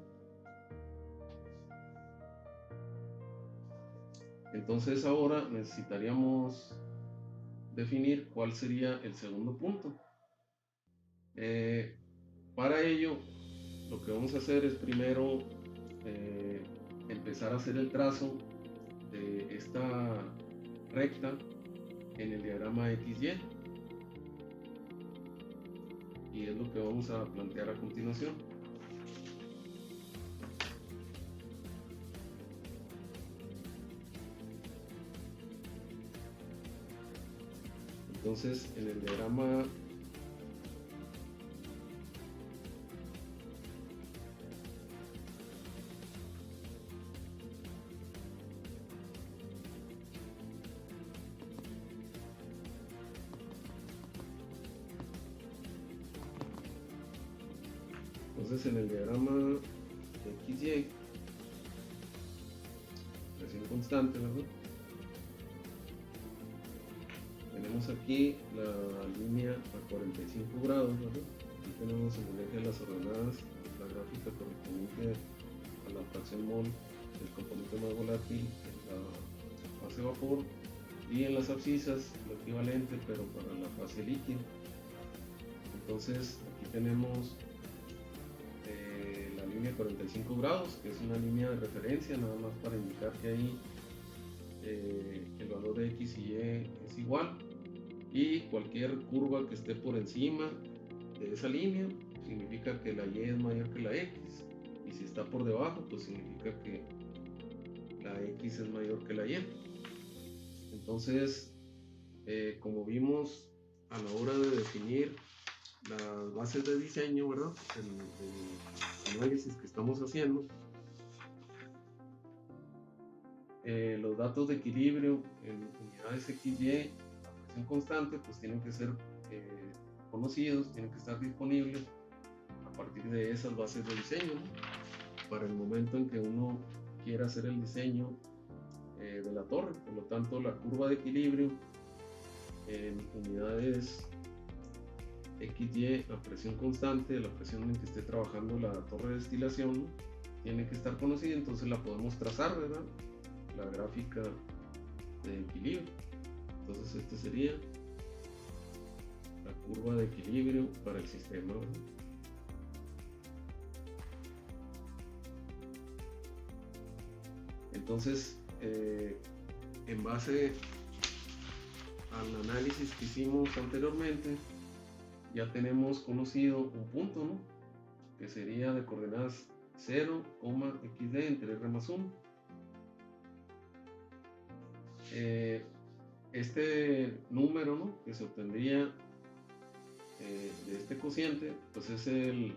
Entonces ahora necesitaríamos definir cuál sería el segundo punto. Para ello lo que vamos a hacer es primero empezar a hacer el trazo de esta recta en el diagrama XY, y es lo que vamos a plantear a continuación. Entonces en el diagrama XY, presión constante, ¿verdad? Tenemos aquí la línea a 45 grados, ¿verdad? Aquí tenemos en el eje de las ordenadas la gráfica correspondiente a la fracción mol del componente más volátil en la fase vapor, y en las abscisas lo equivalente pero para la fase líquida. Entonces aquí tenemos la línea 45 grados, que es una línea de referencia nada más para indicar que ahí el valor de x y y es igual, y cualquier curva que esté por encima de esa línea significa que la y es mayor que la x, y si está por debajo pues significa que la x es mayor que la y. Entonces como vimos a la hora de definir las bases de diseño, ¿verdad? El análisis que estamos haciendo, los datos de equilibrio en unidades XY a presión constante pues tienen que ser conocidos, tienen que estar disponibles a partir de esas bases de diseño, ¿no? Para el momento en que uno quiera hacer el diseño de la torre. Por lo tanto, la curva de equilibrio en unidades XY a presión constante, la presión en que esté trabajando la torre de destilación, ¿no? Tiene que estar conocida, entonces la podemos trazar, ¿verdad? La gráfica de equilibrio. Entonces este sería la curva de equilibrio para el sistema, ¿verdad? Entonces en base al análisis que hicimos anteriormente, ya tenemos conocido un punto, ¿no? Que sería de coordenadas 0, xd entre r más 1. Este número, ¿no?, que se obtendría de este cociente, pues es el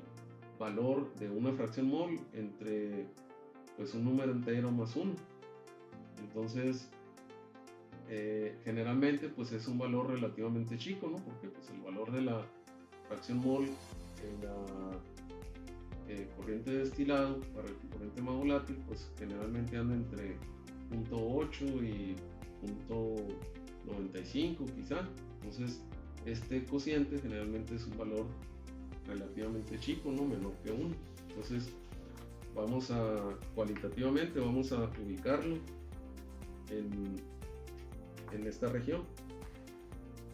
valor de una fracción mol entre pues un número entero más 1. Entonces generalmente pues es un valor relativamente chico, ¿no? Porque pues el valor de la fracción mol en la corriente de destilado para el componente más volátil pues generalmente anda entre 0.8 y 0.95 quizá. Entonces este cociente generalmente es un valor relativamente chico, ¿no? Menor que 1. Entonces cualitativamente vamos a ubicarlo en esta región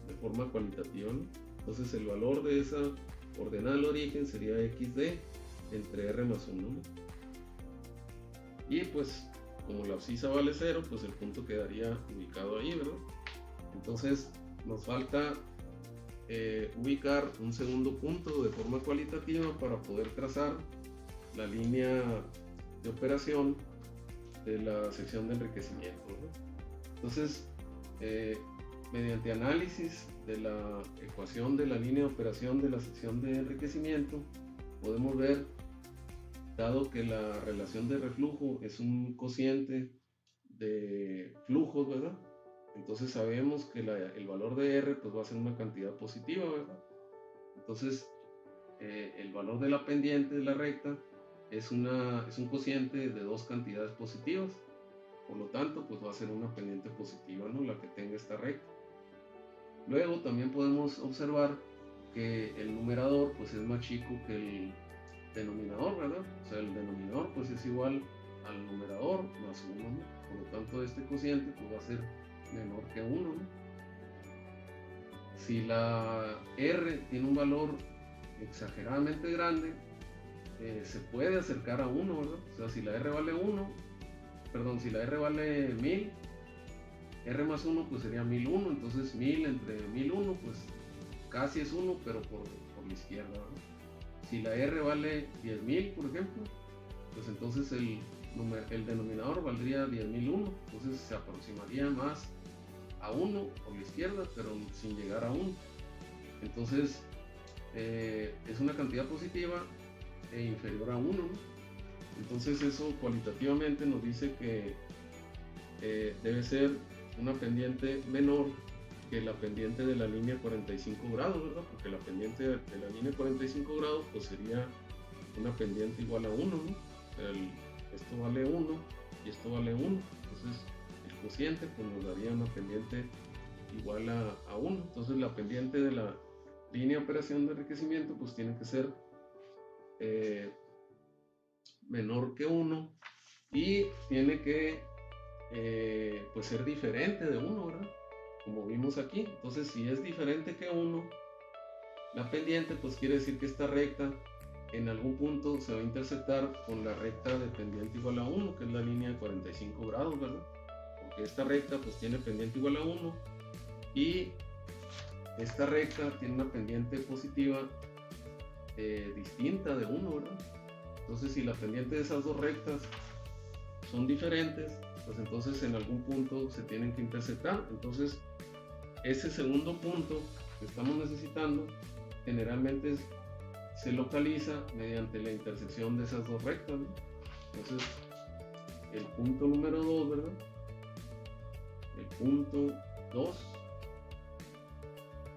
de forma cualitativa, ¿no? Entonces el valor de esa ordenada al origen sería xd entre r más 1, ¿no? Y pues como la abscisa vale 0, pues el punto quedaría ubicado ahí, ¿verdad? Entonces nos falta ubicar un segundo punto de forma cualitativa para poder trazar la línea de operación de la sección de enriquecimiento, ¿no? Entonces, mediante análisis de la ecuación de la línea de operación de la sección de enriquecimiento, podemos ver, dado que la relación de reflujo es un cociente de flujos, ¿verdad? Entonces sabemos que el valor de R pues va a ser una cantidad positiva, ¿verdad? Entonces el valor de la pendiente de la recta es un cociente de dos cantidades positivas, por lo tanto pues va a ser una pendiente positiva, ¿no? La que tenga esta recta. Luego también podemos observar que el numerador pues es más chico que el denominador, ¿verdad? O sea, el denominador pues es igual al numerador más 1, ¿no? Por lo tanto este cociente pues va a ser menor que 1, ¿no? Si la R tiene un valor exageradamente grande, se puede acercar a 1, ¿verdad? O sea, si la R vale 1, perdón, si la R vale 1000, R más 1 pues sería 1001, entonces 1000 entre 1001 pues casi es 1, pero por la izquierda, ¿verdad? Si la R vale 10.000, por ejemplo, pues entonces el denominador valdría 10.001, entonces se aproximaría más a 1 por la izquierda, pero sin llegar a 1. Entonces es una cantidad positiva e inferior a 1, ¿no? Entonces eso cualitativamente nos dice que debe ser una pendiente menor que la pendiente de la línea 45 grados, ¿verdad? Porque la pendiente de la línea 45 grados pues sería una pendiente igual a 1, ¿no? Esto vale 1 y esto vale 1, entonces el cociente pues nos daría una pendiente igual a 1. Entonces la pendiente de la línea de operación de enriquecimiento pues tiene que ser menor que 1 y tiene que pues ser diferente de 1, ¿verdad? Como vimos aquí. Entonces si es diferente que 1, la pendiente pues quiere decir que esta recta en algún punto se va a intersectar con la recta de pendiente igual a 1, que es la línea de 45 grados, ¿verdad? Porque esta recta pues tiene pendiente igual a 1 y esta recta tiene una pendiente positiva distinta de 1, ¿verdad? Entonces si la pendiente de esas dos rectas son diferentes, pues entonces en algún punto se tienen que intersectar. Entonces ese segundo punto que estamos necesitando generalmente se localiza mediante la intersección de esas dos rectas, ¿no? Entonces el punto número 2, ¿verdad? El punto 2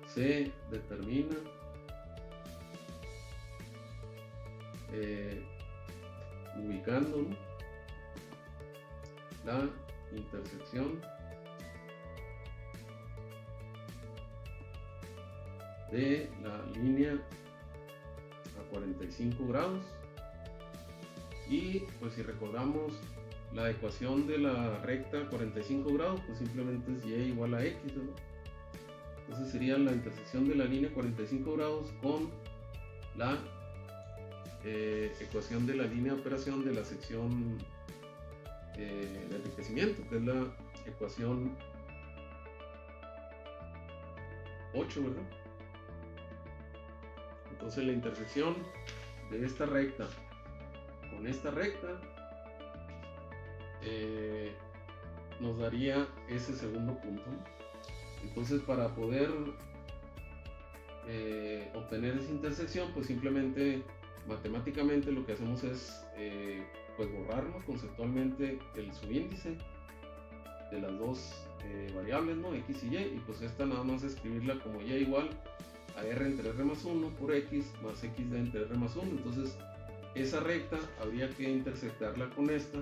se determina ubicando, ¿no?, la intersección de la línea a 45 grados y pues si recordamos la ecuación de la recta 45 grados pues simplemente es y igual a x, ¿no? Entonces sería la intersección de la línea 45 grados con la ecuación de la línea de operación de la sección de enriquecimiento, que es la ecuación 8, ¿verdad? Entonces la intersección de esta recta con esta recta nos daría ese segundo punto, ¿no? Entonces para poder obtener esa intersección pues simplemente matemáticamente lo que hacemos es pues borrarnos conceptualmente el subíndice de las dos variables, ¿no?, x y y pues esta nada más escribirla como y igual a r entre r más 1 por x más xd entre r más 1. Entonces esa recta habría que intersectarla con esta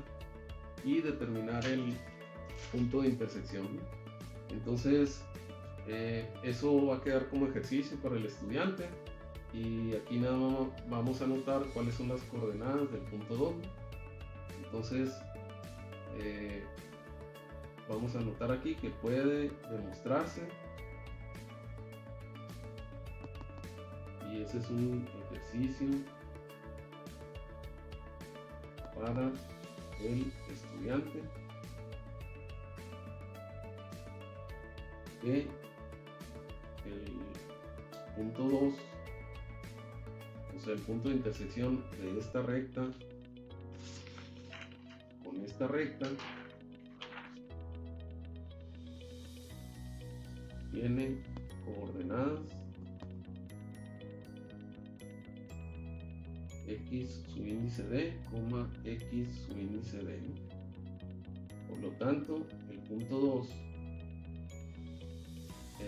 y determinar el punto de intersección, ¿no? Entonces eso va a quedar como ejercicio para el estudiante y aquí nada más vamos a anotar cuáles son las coordenadas del punto 2. Entonces vamos a anotar aquí que puede demostrarse, y ese es un ejercicio para del estudiante que el punto 2, o sea, el punto de intersección de esta recta con esta recta tiene coordenadas x subíndice d, x subíndice d, ¿no? Por lo tanto, el punto 2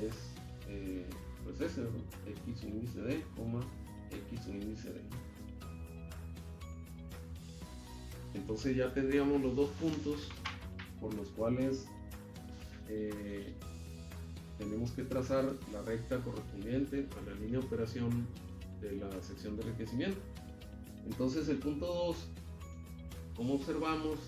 es pues ese, ¿no? X subíndice d, x subíndice d. Entonces ya tendríamos los dos puntos por los cuales tenemos que trazar la recta correspondiente a la línea de operación de la sección de enriquecimiento. Entonces el punto 2, como observamos,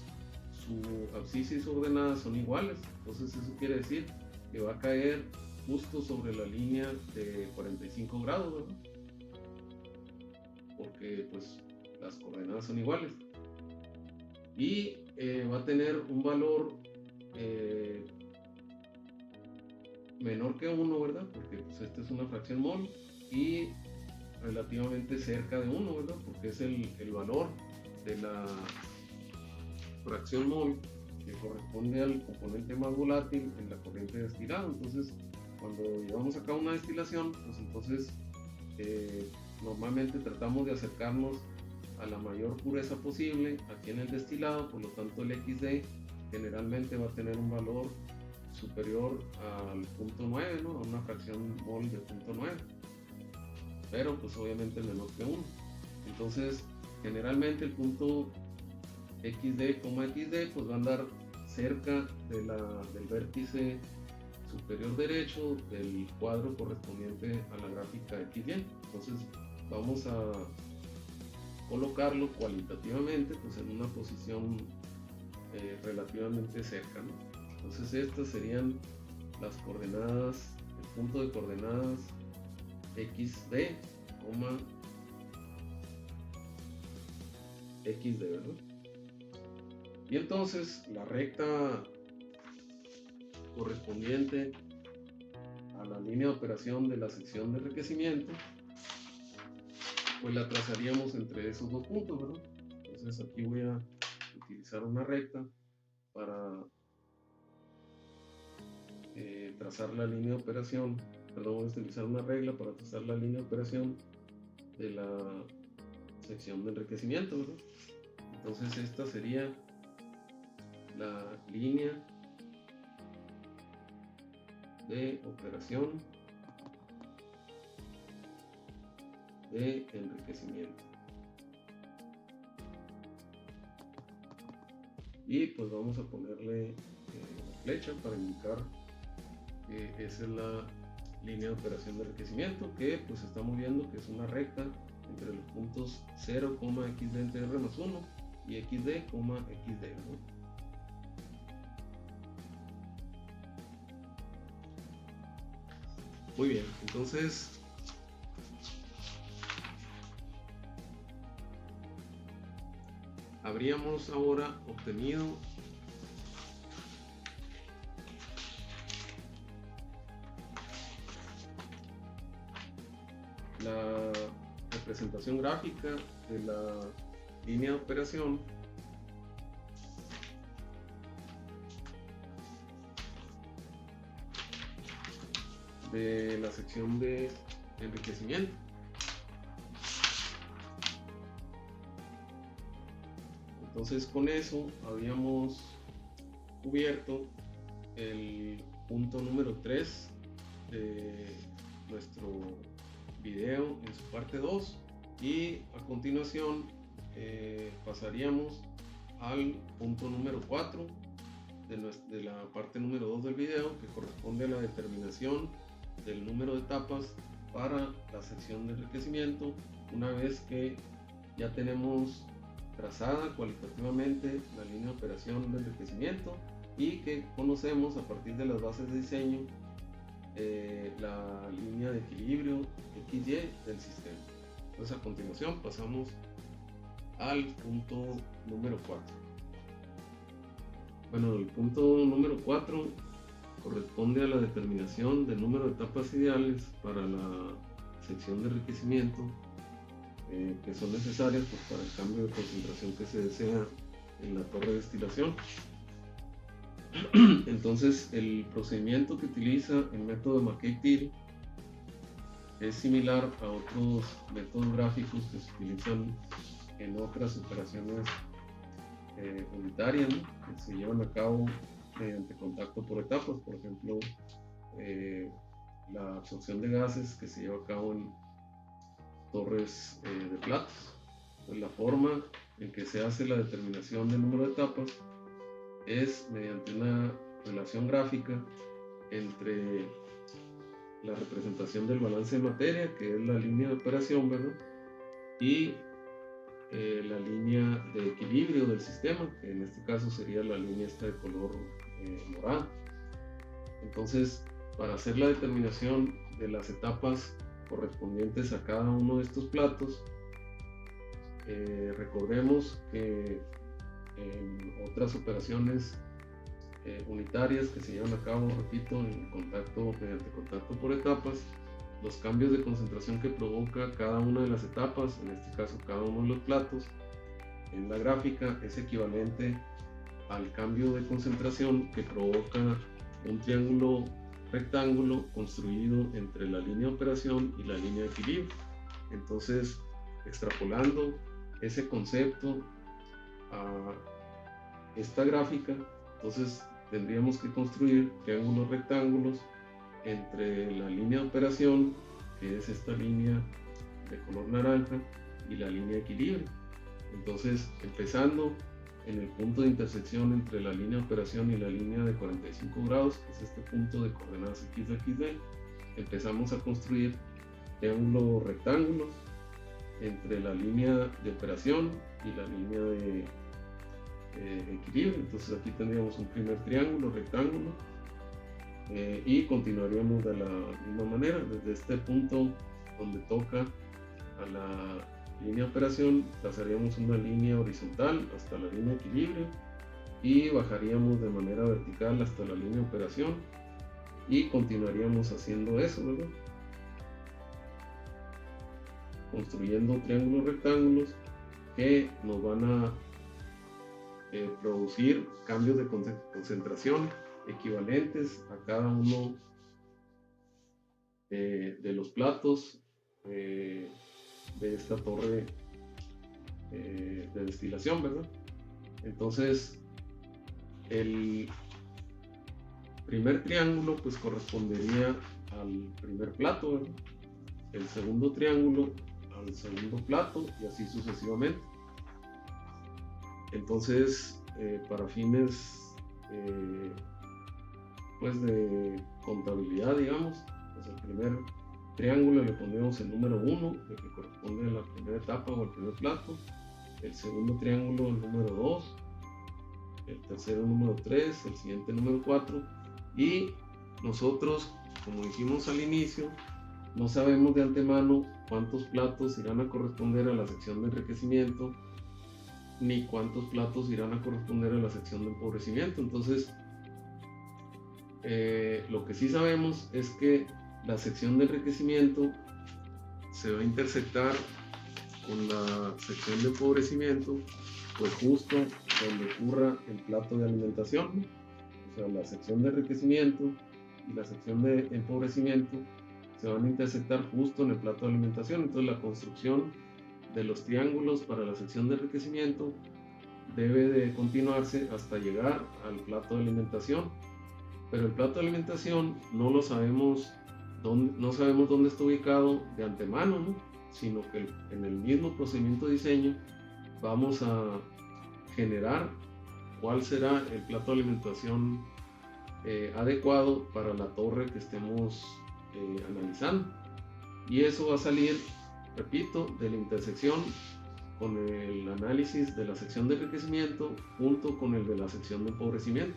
su abscissa y su ordenada son iguales. Entonces eso quiere decir que va a caer justo sobre la línea de 45 grados, ¿verdad? Porque pues las coordenadas son iguales. Y va a tener un valor menor que 1, ¿verdad? Porque pues esta es una fracción mol, y relativamente cerca de 1, ¿verdad? Porque es el valor de la fracción mol que corresponde al componente más volátil en la corriente de destilado. Entonces, cuando llevamos a cabo una destilación, pues entonces normalmente tratamos de acercarnos a la mayor pureza posible aquí en el destilado. Por lo tanto, el XD generalmente va a tener un valor superior al 0.9, ¿no? A una fracción mol de 0.9, pero pues obviamente menor que 1. Entonces generalmente el punto XD, pues va a andar cerca de del vértice superior derecho del cuadro correspondiente a la gráfica XY. Entonces vamos a colocarlo cualitativamente pues en una posición relativamente cerca, ¿no? Entonces estas serían las coordenadas, el punto de coordenadas XD, XD, ¿verdad? Y entonces la recta correspondiente a la línea de operación de la sección de enriquecimiento, pues la trazaríamos entre esos dos puntos, ¿verdad? Entonces aquí voy a utilizar una recta para trazar la línea de operación, perdón, voy a utilizar una regla para trazar la línea de operación de la sección de enriquecimiento, ¿verdad? Entonces esta sería la línea de operación de enriquecimiento. Y pues vamos a ponerle la flecha para indicar que esa es la línea de operación de enriquecimiento, que pues estamos viendo que es una recta entre los puntos 0, xd entre r más 1 y xd, xd, ¿no? Muy bien, entonces habríamos ahora obtenido la representación gráfica de la línea de operación de la sección de enriquecimiento. Entonces con eso habíamos cubierto el punto número 3 de nuestro video en su parte 2, y a continuación pasaríamos al punto número 4 de la parte número 2 del video, que corresponde a la determinación del número de etapas para la sección de enriquecimiento, una vez que ya tenemos trazada cualitativamente la línea de operación de enriquecimiento y que conocemos a partir de las bases de diseño la línea de equilibrio XY del sistema. Entonces a continuación pasamos al punto número 4. Bueno, el punto número 4 corresponde a la determinación del número de etapas ideales para la sección de enriquecimiento que son necesarias pues, para el cambio de concentración que se desea en la torre de destilación. Entonces, el procedimiento que utiliza el método McKay-Thiele es similar a otros métodos gráficos que se utilizan en otras operaciones unitarias, ¿no? Que se llevan a cabo mediante contacto por etapas. Por ejemplo, la absorción de gases que se lleva a cabo en torres de platos. Pues la forma en que se hace la determinación del número de etapas es mediante una relación gráfica entre la representación del balance de materia, que es la línea de operación, ¿verdad? Y la línea de equilibrio del sistema, que en este caso sería la línea esta de color morado. Entonces, para hacer la determinación de las etapas correspondientes a cada uno de estos platos, recordemos que en otras operaciones unitarias que se llevan a cabo, repito, mediante contacto por etapas, los cambios de concentración que provoca cada una de las etapas, en este caso cada uno de los platos, en la gráfica es equivalente al cambio de concentración que provoca un triángulo rectángulo construido entre la línea de operación y la línea de equilibrio. Entonces, extrapolando ese concepto a esta gráfica, entonces tendríamos que construir triángulos rectángulos entre la línea de operación, que es esta línea de color naranja, y la línea de equilibrio. Entonces, empezando en el punto de intersección entre la línea de operación y la línea de 45 grados, que es este punto de coordenadas x de xy, empezamos a construir triángulos rectángulos entre la línea de operación y la línea de equilibrio. Entonces aquí tendríamos un primer triángulo rectángulo y continuaríamos de la misma manera desde este punto donde toca a la línea de operación, trazaríamos una línea horizontal hasta la línea de equilibrio y bajaríamos de manera vertical hasta la línea de operación y continuaríamos haciendo eso, ¿verdad? Construyendo triángulos rectángulos que nos van a producir cambios de concentración equivalentes a cada uno de los platos de esta torre de destilación, ¿verdad? Entonces, el primer triángulo pues correspondería al primer plato, ¿verdad? El segundo triángulo al segundo plato y así sucesivamente. Entonces, para fines pues de contabilidad, digamos, pues el primer triángulo le ponemos el número 1, que corresponde a la primera etapa o al primer plato, el segundo triángulo el número 2, el tercero el número 3, el siguiente número 4, y nosotros, como dijimos al inicio, no sabemos de antemano cuántos platos irán a corresponder a la sección de enriquecimiento ni cuántos platos irán a corresponder a la sección de empobrecimiento. Entonces, lo que sí sabemos es que la sección de enriquecimiento se va a intersectar con la sección de empobrecimiento, pues justo donde ocurra el plato de alimentación. O sea, la sección de enriquecimiento y la sección de empobrecimiento se van a intersectar justo en el plato de alimentación. Entonces, la construcción de los triángulos para la sección de enriquecimiento debe de continuarse hasta llegar al plato de alimentación, pero el plato de alimentación no lo sabemos no sabemos dónde está ubicado de antemano, ¿no? Sino que en el mismo procedimiento de diseño vamos a generar cuál será el plato de alimentación adecuado para la torre que estemos analizando, y eso va a salir, repito, de la intersección con el análisis de la sección de enriquecimiento junto con el de la sección de empobrecimiento.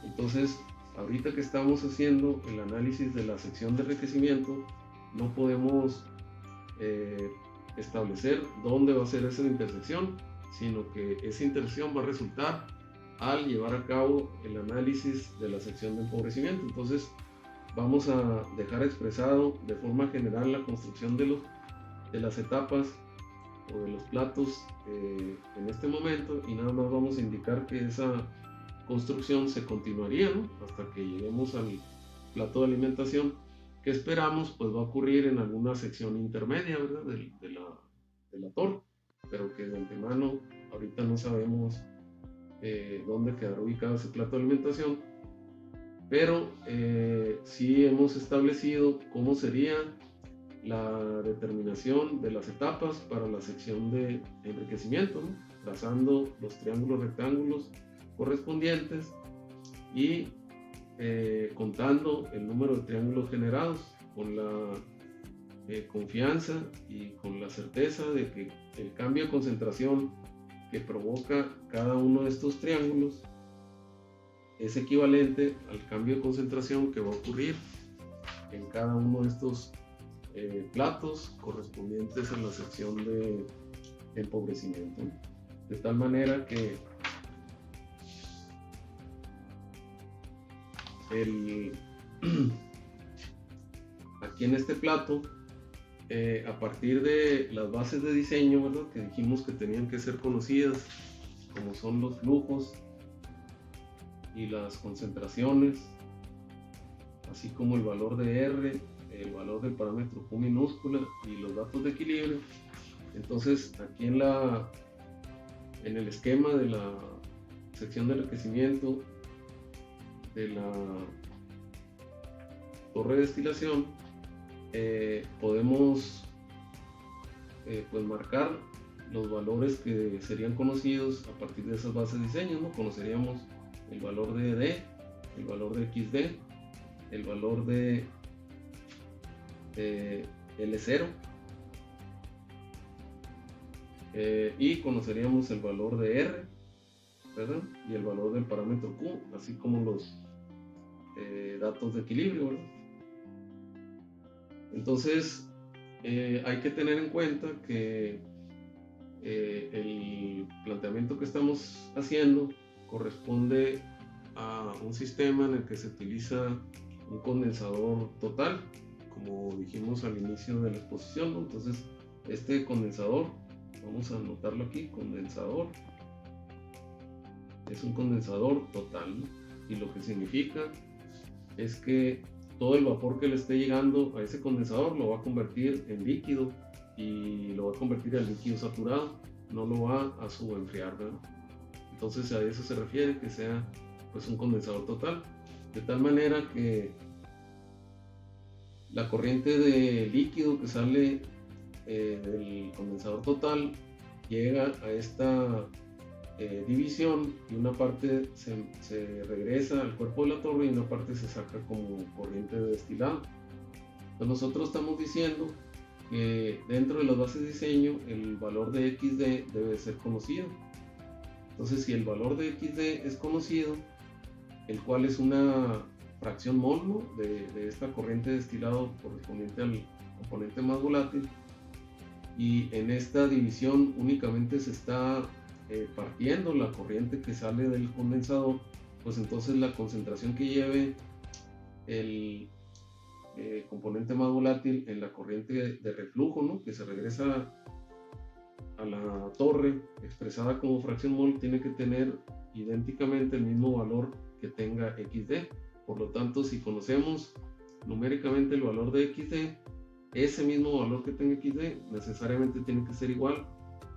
Entonces, ahorita que estamos haciendo el análisis de la sección de enriquecimiento, no podemos establecer dónde va a ser esa intersección, sino que esa intersección va a resultar al llevar a cabo el análisis de la sección de empobrecimiento. Entonces vamos a dejar expresado de forma general la construcción de las etapas o de los platos en este momento, y nada más vamos a indicar que esa construcción se continuaría, ¿no?, hasta que lleguemos al plato de alimentación, que esperamos pues va a ocurrir en alguna sección intermedia, ¿verdad?, de la torre, pero que de antemano ahorita no sabemos dónde quedará ubicado ese plato de alimentación, pero sí hemos establecido cómo sería la determinación de las etapas para la sección de enriquecimiento, ¿no?, trazando los triángulos rectángulos correspondientes y contando el número de triángulos generados con la confianza y con la certeza de que el cambio de concentración que provoca cada uno de estos triángulos es equivalente al cambio de concentración que va a ocurrir en cada uno de estos platos correspondientes a la sección de empobrecimiento, de tal manera que aquí en este plato, a partir de las bases de diseño, ¿verdad?, que dijimos que tenían que ser conocidas, como son los flujos y las concentraciones, así como el valor de R, el valor del parámetro Q minúscula y los datos de equilibrio. Entonces aquí en el esquema de la sección de enriquecimiento de la torre de destilación podemos pues marcar los valores que serían conocidos a partir de esas bases de diseño, ¿no? Conoceríamos el valor de D, el valor de XD, el valor de L0 y conoceríamos el valor de R, ¿verdad?, y el valor del parámetro Q, así como los datos de equilibrio, ¿verdad? Entonces hay que tener en cuenta que el planteamiento que estamos haciendo corresponde a un sistema en el que se utiliza un condensador total, como dijimos al inicio de la exposición, ¿no? Entonces este condensador, vamos a anotarlo aquí, condensador, es un condensador total, ¿no? Y lo que significa es que todo el vapor que le esté llegando a ese condensador lo va a convertir en líquido y lo va a convertir en líquido saturado, no lo va a subenfriar, ¿verdad? Entonces a eso se refiere que sea pues un condensador total, de tal manera que la corriente de líquido que sale del condensador total llega a esta división, y una parte se regresa al cuerpo de la torre y una parte se saca como corriente de destilado. Entonces nosotros estamos diciendo que dentro de las bases de diseño el valor de XD debe ser conocido. Entonces si el valor de XD es conocido, el cual es una fracción mol, ¿no?, de esta corriente de destilado correspondiente al componente más volátil, y en esta división únicamente se está partiendo la corriente que sale del condensador, pues entonces la concentración que lleve el componente más volátil en la corriente de reflujo, ¿no?, que se regresa a la torre expresada como fracción mol, tiene que tener idénticamente el mismo valor que tenga XD. Por lo tanto, si conocemos numéricamente el valor de XD, ese mismo valor que tenga XD necesariamente tiene que ser igual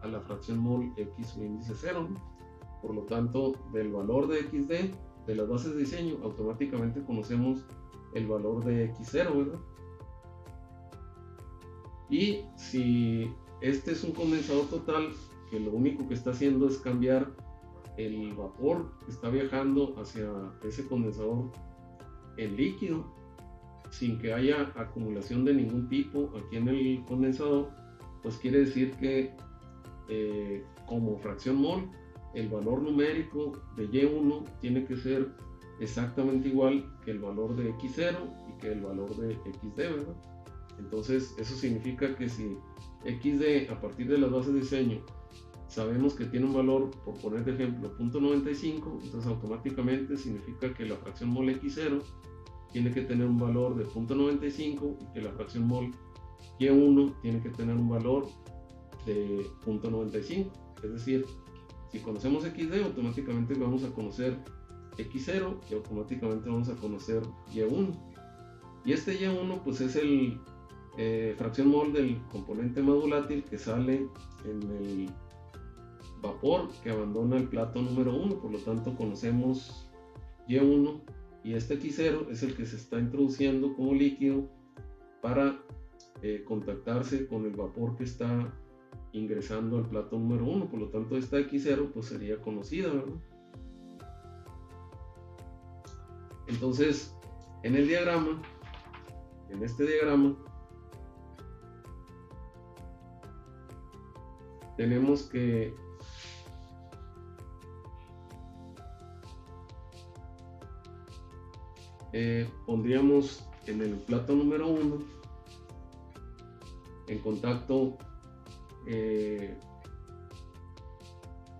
a la fracción mol X su índice 0, ¿no? Por lo tanto, del valor de XD de las bases de diseño automáticamente conocemos el valor de X0, ¿verdad? Y si este es un condensador total, que lo único que está haciendo es cambiar el vapor que está viajando hacia ese condensador en líquido, sin que haya acumulación de ningún tipo aquí en el condensador, pues quiere decir que como fracción mol el valor numérico de Y1 tiene que ser exactamente igual que el valor de X0 y que el valor de XD, ¿verdad? Entonces eso significa que si XD a partir de las bases de diseño sabemos que tiene un valor, por poner de ejemplo, 0.95, entonces automáticamente significa que la fracción mol X0 tiene que tener un valor de 0.95 y que la fracción mol Y1 tiene que tener un valor de 0.95. Es decir, si conocemos XD, automáticamente vamos a conocer X0 y automáticamente vamos a conocer Y1. Y este Y1 pues es el fracción mol del componente más volátil que sale en el vapor que abandona el plato número 1, por lo tanto conocemos Y1, y este X0 es el que se está introduciendo como líquido para contactarse con el vapor que está ingresando al plato número 1, por lo tanto esta X0 pues sería conocida, ¿verdad? Entonces en el diagrama, en este diagrama, tenemos que pondríamos en el plato número 1 en contacto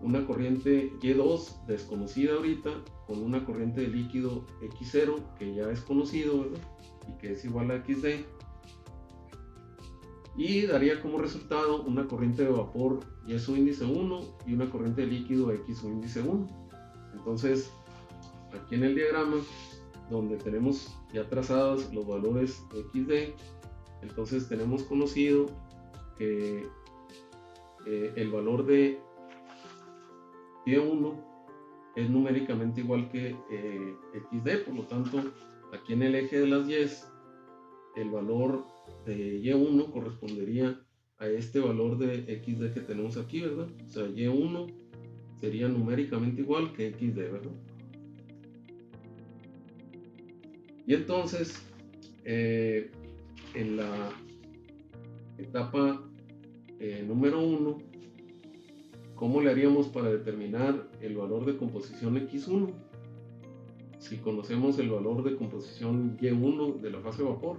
una corriente Y2 desconocida ahorita con una corriente de líquido X0 que ya es conocido, ¿verdad? Y que es igual a XD, y daría como resultado una corriente de vapor Y su índice 1 y una corriente de líquido X su índice 1. Entonces aquí en el diagrama, donde tenemos ya trazados los valores XD, entonces tenemos conocido que el valor de Y1 es numéricamente igual que XD, por lo tanto aquí en el eje de las Y's el valor de Y1 correspondería a este valor de XD que tenemos aquí, ¿verdad? O sea, Y1 sería numéricamente igual que XD, ¿verdad? Y entonces en la etapa número 1, ¿cómo le haríamos para determinar el valor de composición X1? Si conocemos el valor de composición Y1 de la fase de vapor,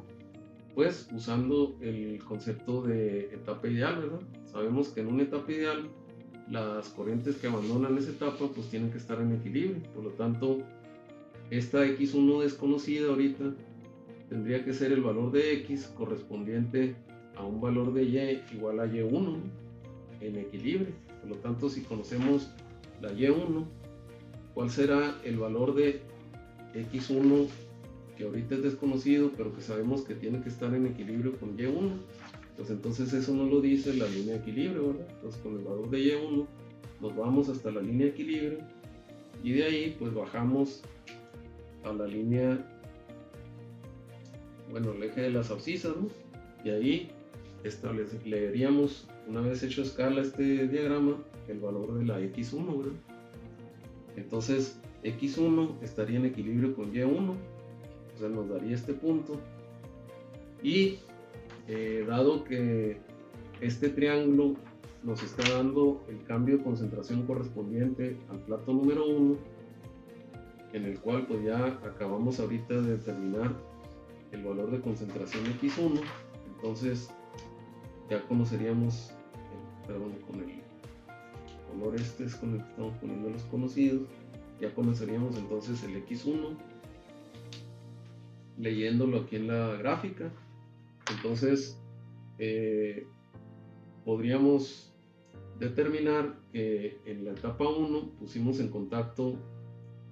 pues usando el concepto de etapa ideal, ¿verdad? Sabemos que en una etapa ideal las corrientes que abandonan esa etapa pues tienen que estar en equilibrio, por lo tanto esta X1 desconocida ahorita tendría que ser el valor de X correspondiente a un valor de Y igual a Y1 en equilibrio. Por lo tanto, si conocemos la Y1, ¿cuál será el valor de X1 que ahorita es desconocido, pero que sabemos que tiene que estar en equilibrio con Y1? Pues entonces eso nos lo dice la línea de equilibrio, ¿verdad? Entonces con el valor de Y1 nos vamos hasta la línea de equilibrio y de ahí pues bajamos a la línea, bueno, el eje de las abscisas, ¿no? Y ahí leeríamos, una vez hecho escala este diagrama, el valor de la X1, ¿verdad? Entonces X1 estaría en equilibrio con Y1, o sea, nos daría este punto, y dado que este triángulo nos está dando el cambio de concentración correspondiente al plato número 1, en el cual pues ya acabamos ahorita de determinar el valor de concentración X1, entonces ya conoceríamos, perdón, con el color este es con el que estamos poniendo los conocidos, ya conoceríamos entonces el X1 leyéndolo aquí en la gráfica. Entonces podríamos determinar que en la etapa 1 pusimos en contacto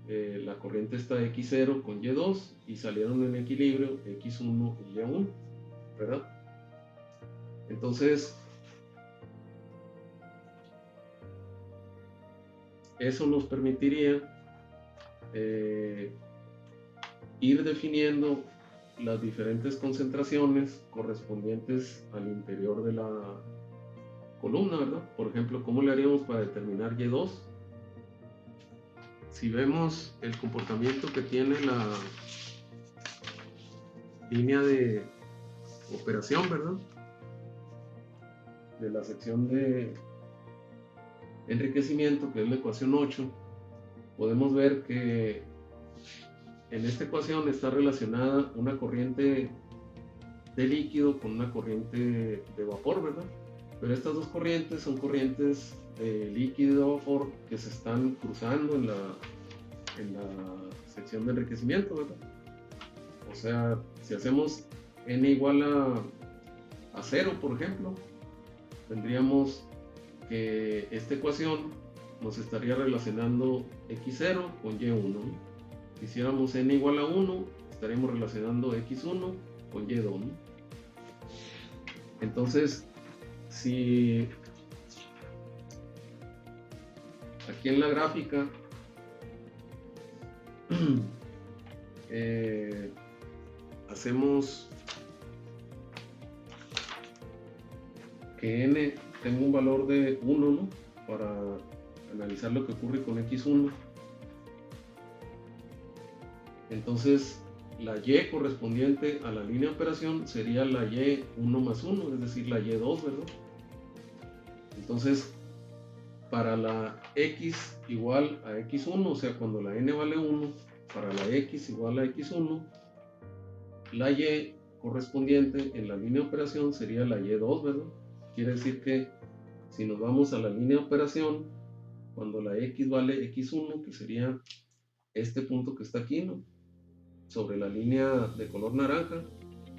la corriente esta X0 con Y2 y salieron en equilibrio X1 y Y1, ¿verdad? Entonces eso nos permitiría ir definiendo las diferentes concentraciones correspondientes al interior de la columna, ¿verdad? Por ejemplo, ¿cómo le haríamos para determinar Y2? Si vemos el comportamiento que tiene la línea de operación, ¿verdad? De la sección de enriquecimiento, que es la ecuación 8, podemos ver que en esta ecuación está relacionada una corriente de líquido con una corriente de vapor, ¿verdad? Pero estas dos corrientes son corrientes líquido a vapor que se están cruzando en la sección de enriquecimiento, ¿verdad? O sea, si hacemos n igual a 0, por ejemplo, tendríamos que esta ecuación nos estaría relacionando x0 con y1. Si hiciéramos n igual a 1, estaríamos relacionando x1 con y2. Entonces, si aquí en la gráfica hacemos que n tenga un valor de 1, ¿no? Para analizar lo que ocurre con x1. Entonces, la y correspondiente a la línea de operación sería la y1 más 1, es decir, la y2, ¿verdad? Entonces, para la x igual a x1, o sea, cuando la n vale 1, para la x igual a x1, la y correspondiente en la línea de operación sería la y2, ¿verdad? Quiere decir que si nos vamos a la línea de operación, cuando la x vale x1, que sería este punto que está aquí, ¿no? Sobre la línea de color naranja,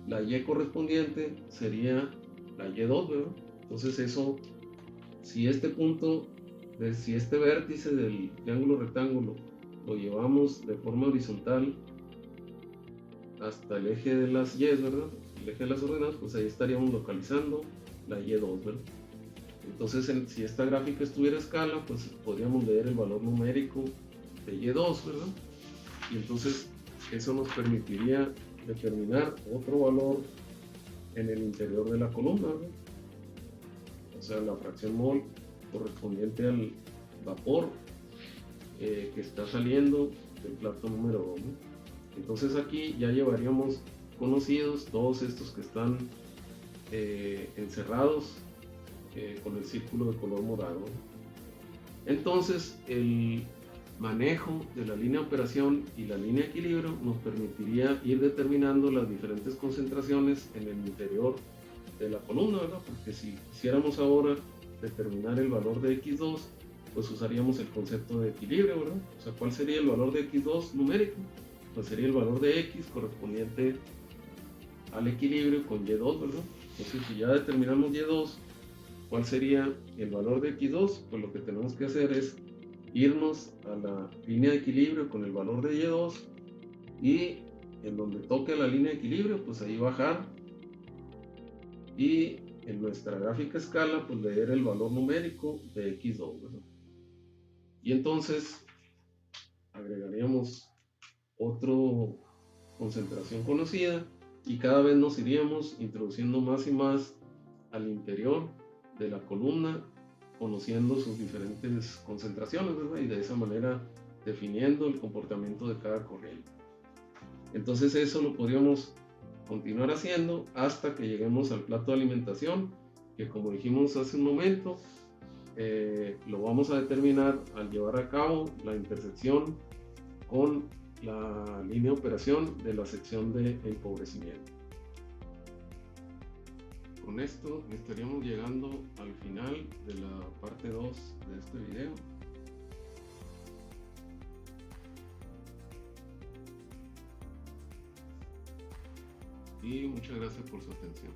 la y correspondiente sería la y2, ¿verdad? Entonces eso, si este punto, si este vértice del triángulo rectángulo lo llevamos de forma horizontal hasta el eje de las y, ¿verdad? El eje de las ordenadas, pues ahí estaríamos localizando la y2, ¿verdad? Entonces, si esta gráfica estuviera a escala, pues podríamos leer el valor numérico de y2, ¿verdad? Y entonces eso nos permitiría determinar otro valor en el interior de la columna, ¿verdad? O sea, la fracción mol correspondiente al vapor que está saliendo del plato número 2, ¿no? Entonces aquí ya llevaríamos conocidos todos estos que están encerrados con el círculo de color morado. Entonces el manejo de la línea de operación y la línea de equilibrio nos permitiría ir determinando las diferentes concentraciones en el interior de la columna, ¿verdad? Porque si quisiéramos ahora determinar el valor de x2, pues usaríamos el concepto de equilibrio, ¿verdad? O sea, ¿cuál sería el valor de x2 numérico? Pues sería el valor de x correspondiente al equilibrio con y2, ¿verdad? Entonces, si ya determinamos y2, ¿cuál sería el valor de x2? Pues lo que tenemos que hacer es irnos a la línea de equilibrio con el valor de y2 y en donde toque la línea de equilibrio, pues ahí bajar y en nuestra gráfica escala, pues leer el valor numérico de x2, ¿verdad? Y entonces agregaríamos otra concentración conocida y cada vez nos iríamos introduciendo más y más al interior de la columna, conociendo sus diferentes concentraciones, ¿verdad? Y de esa manera definiendo el comportamiento de cada corriente. Entonces eso lo podríamos continuar haciendo hasta que lleguemos al plato de alimentación, que como dijimos hace un momento, lo vamos a determinar al llevar a cabo la intersección con la línea de operación de la sección de empobrecimiento. Con esto estaríamos llegando al final de la parte 2 de este video. Y muchas gracias por su atención.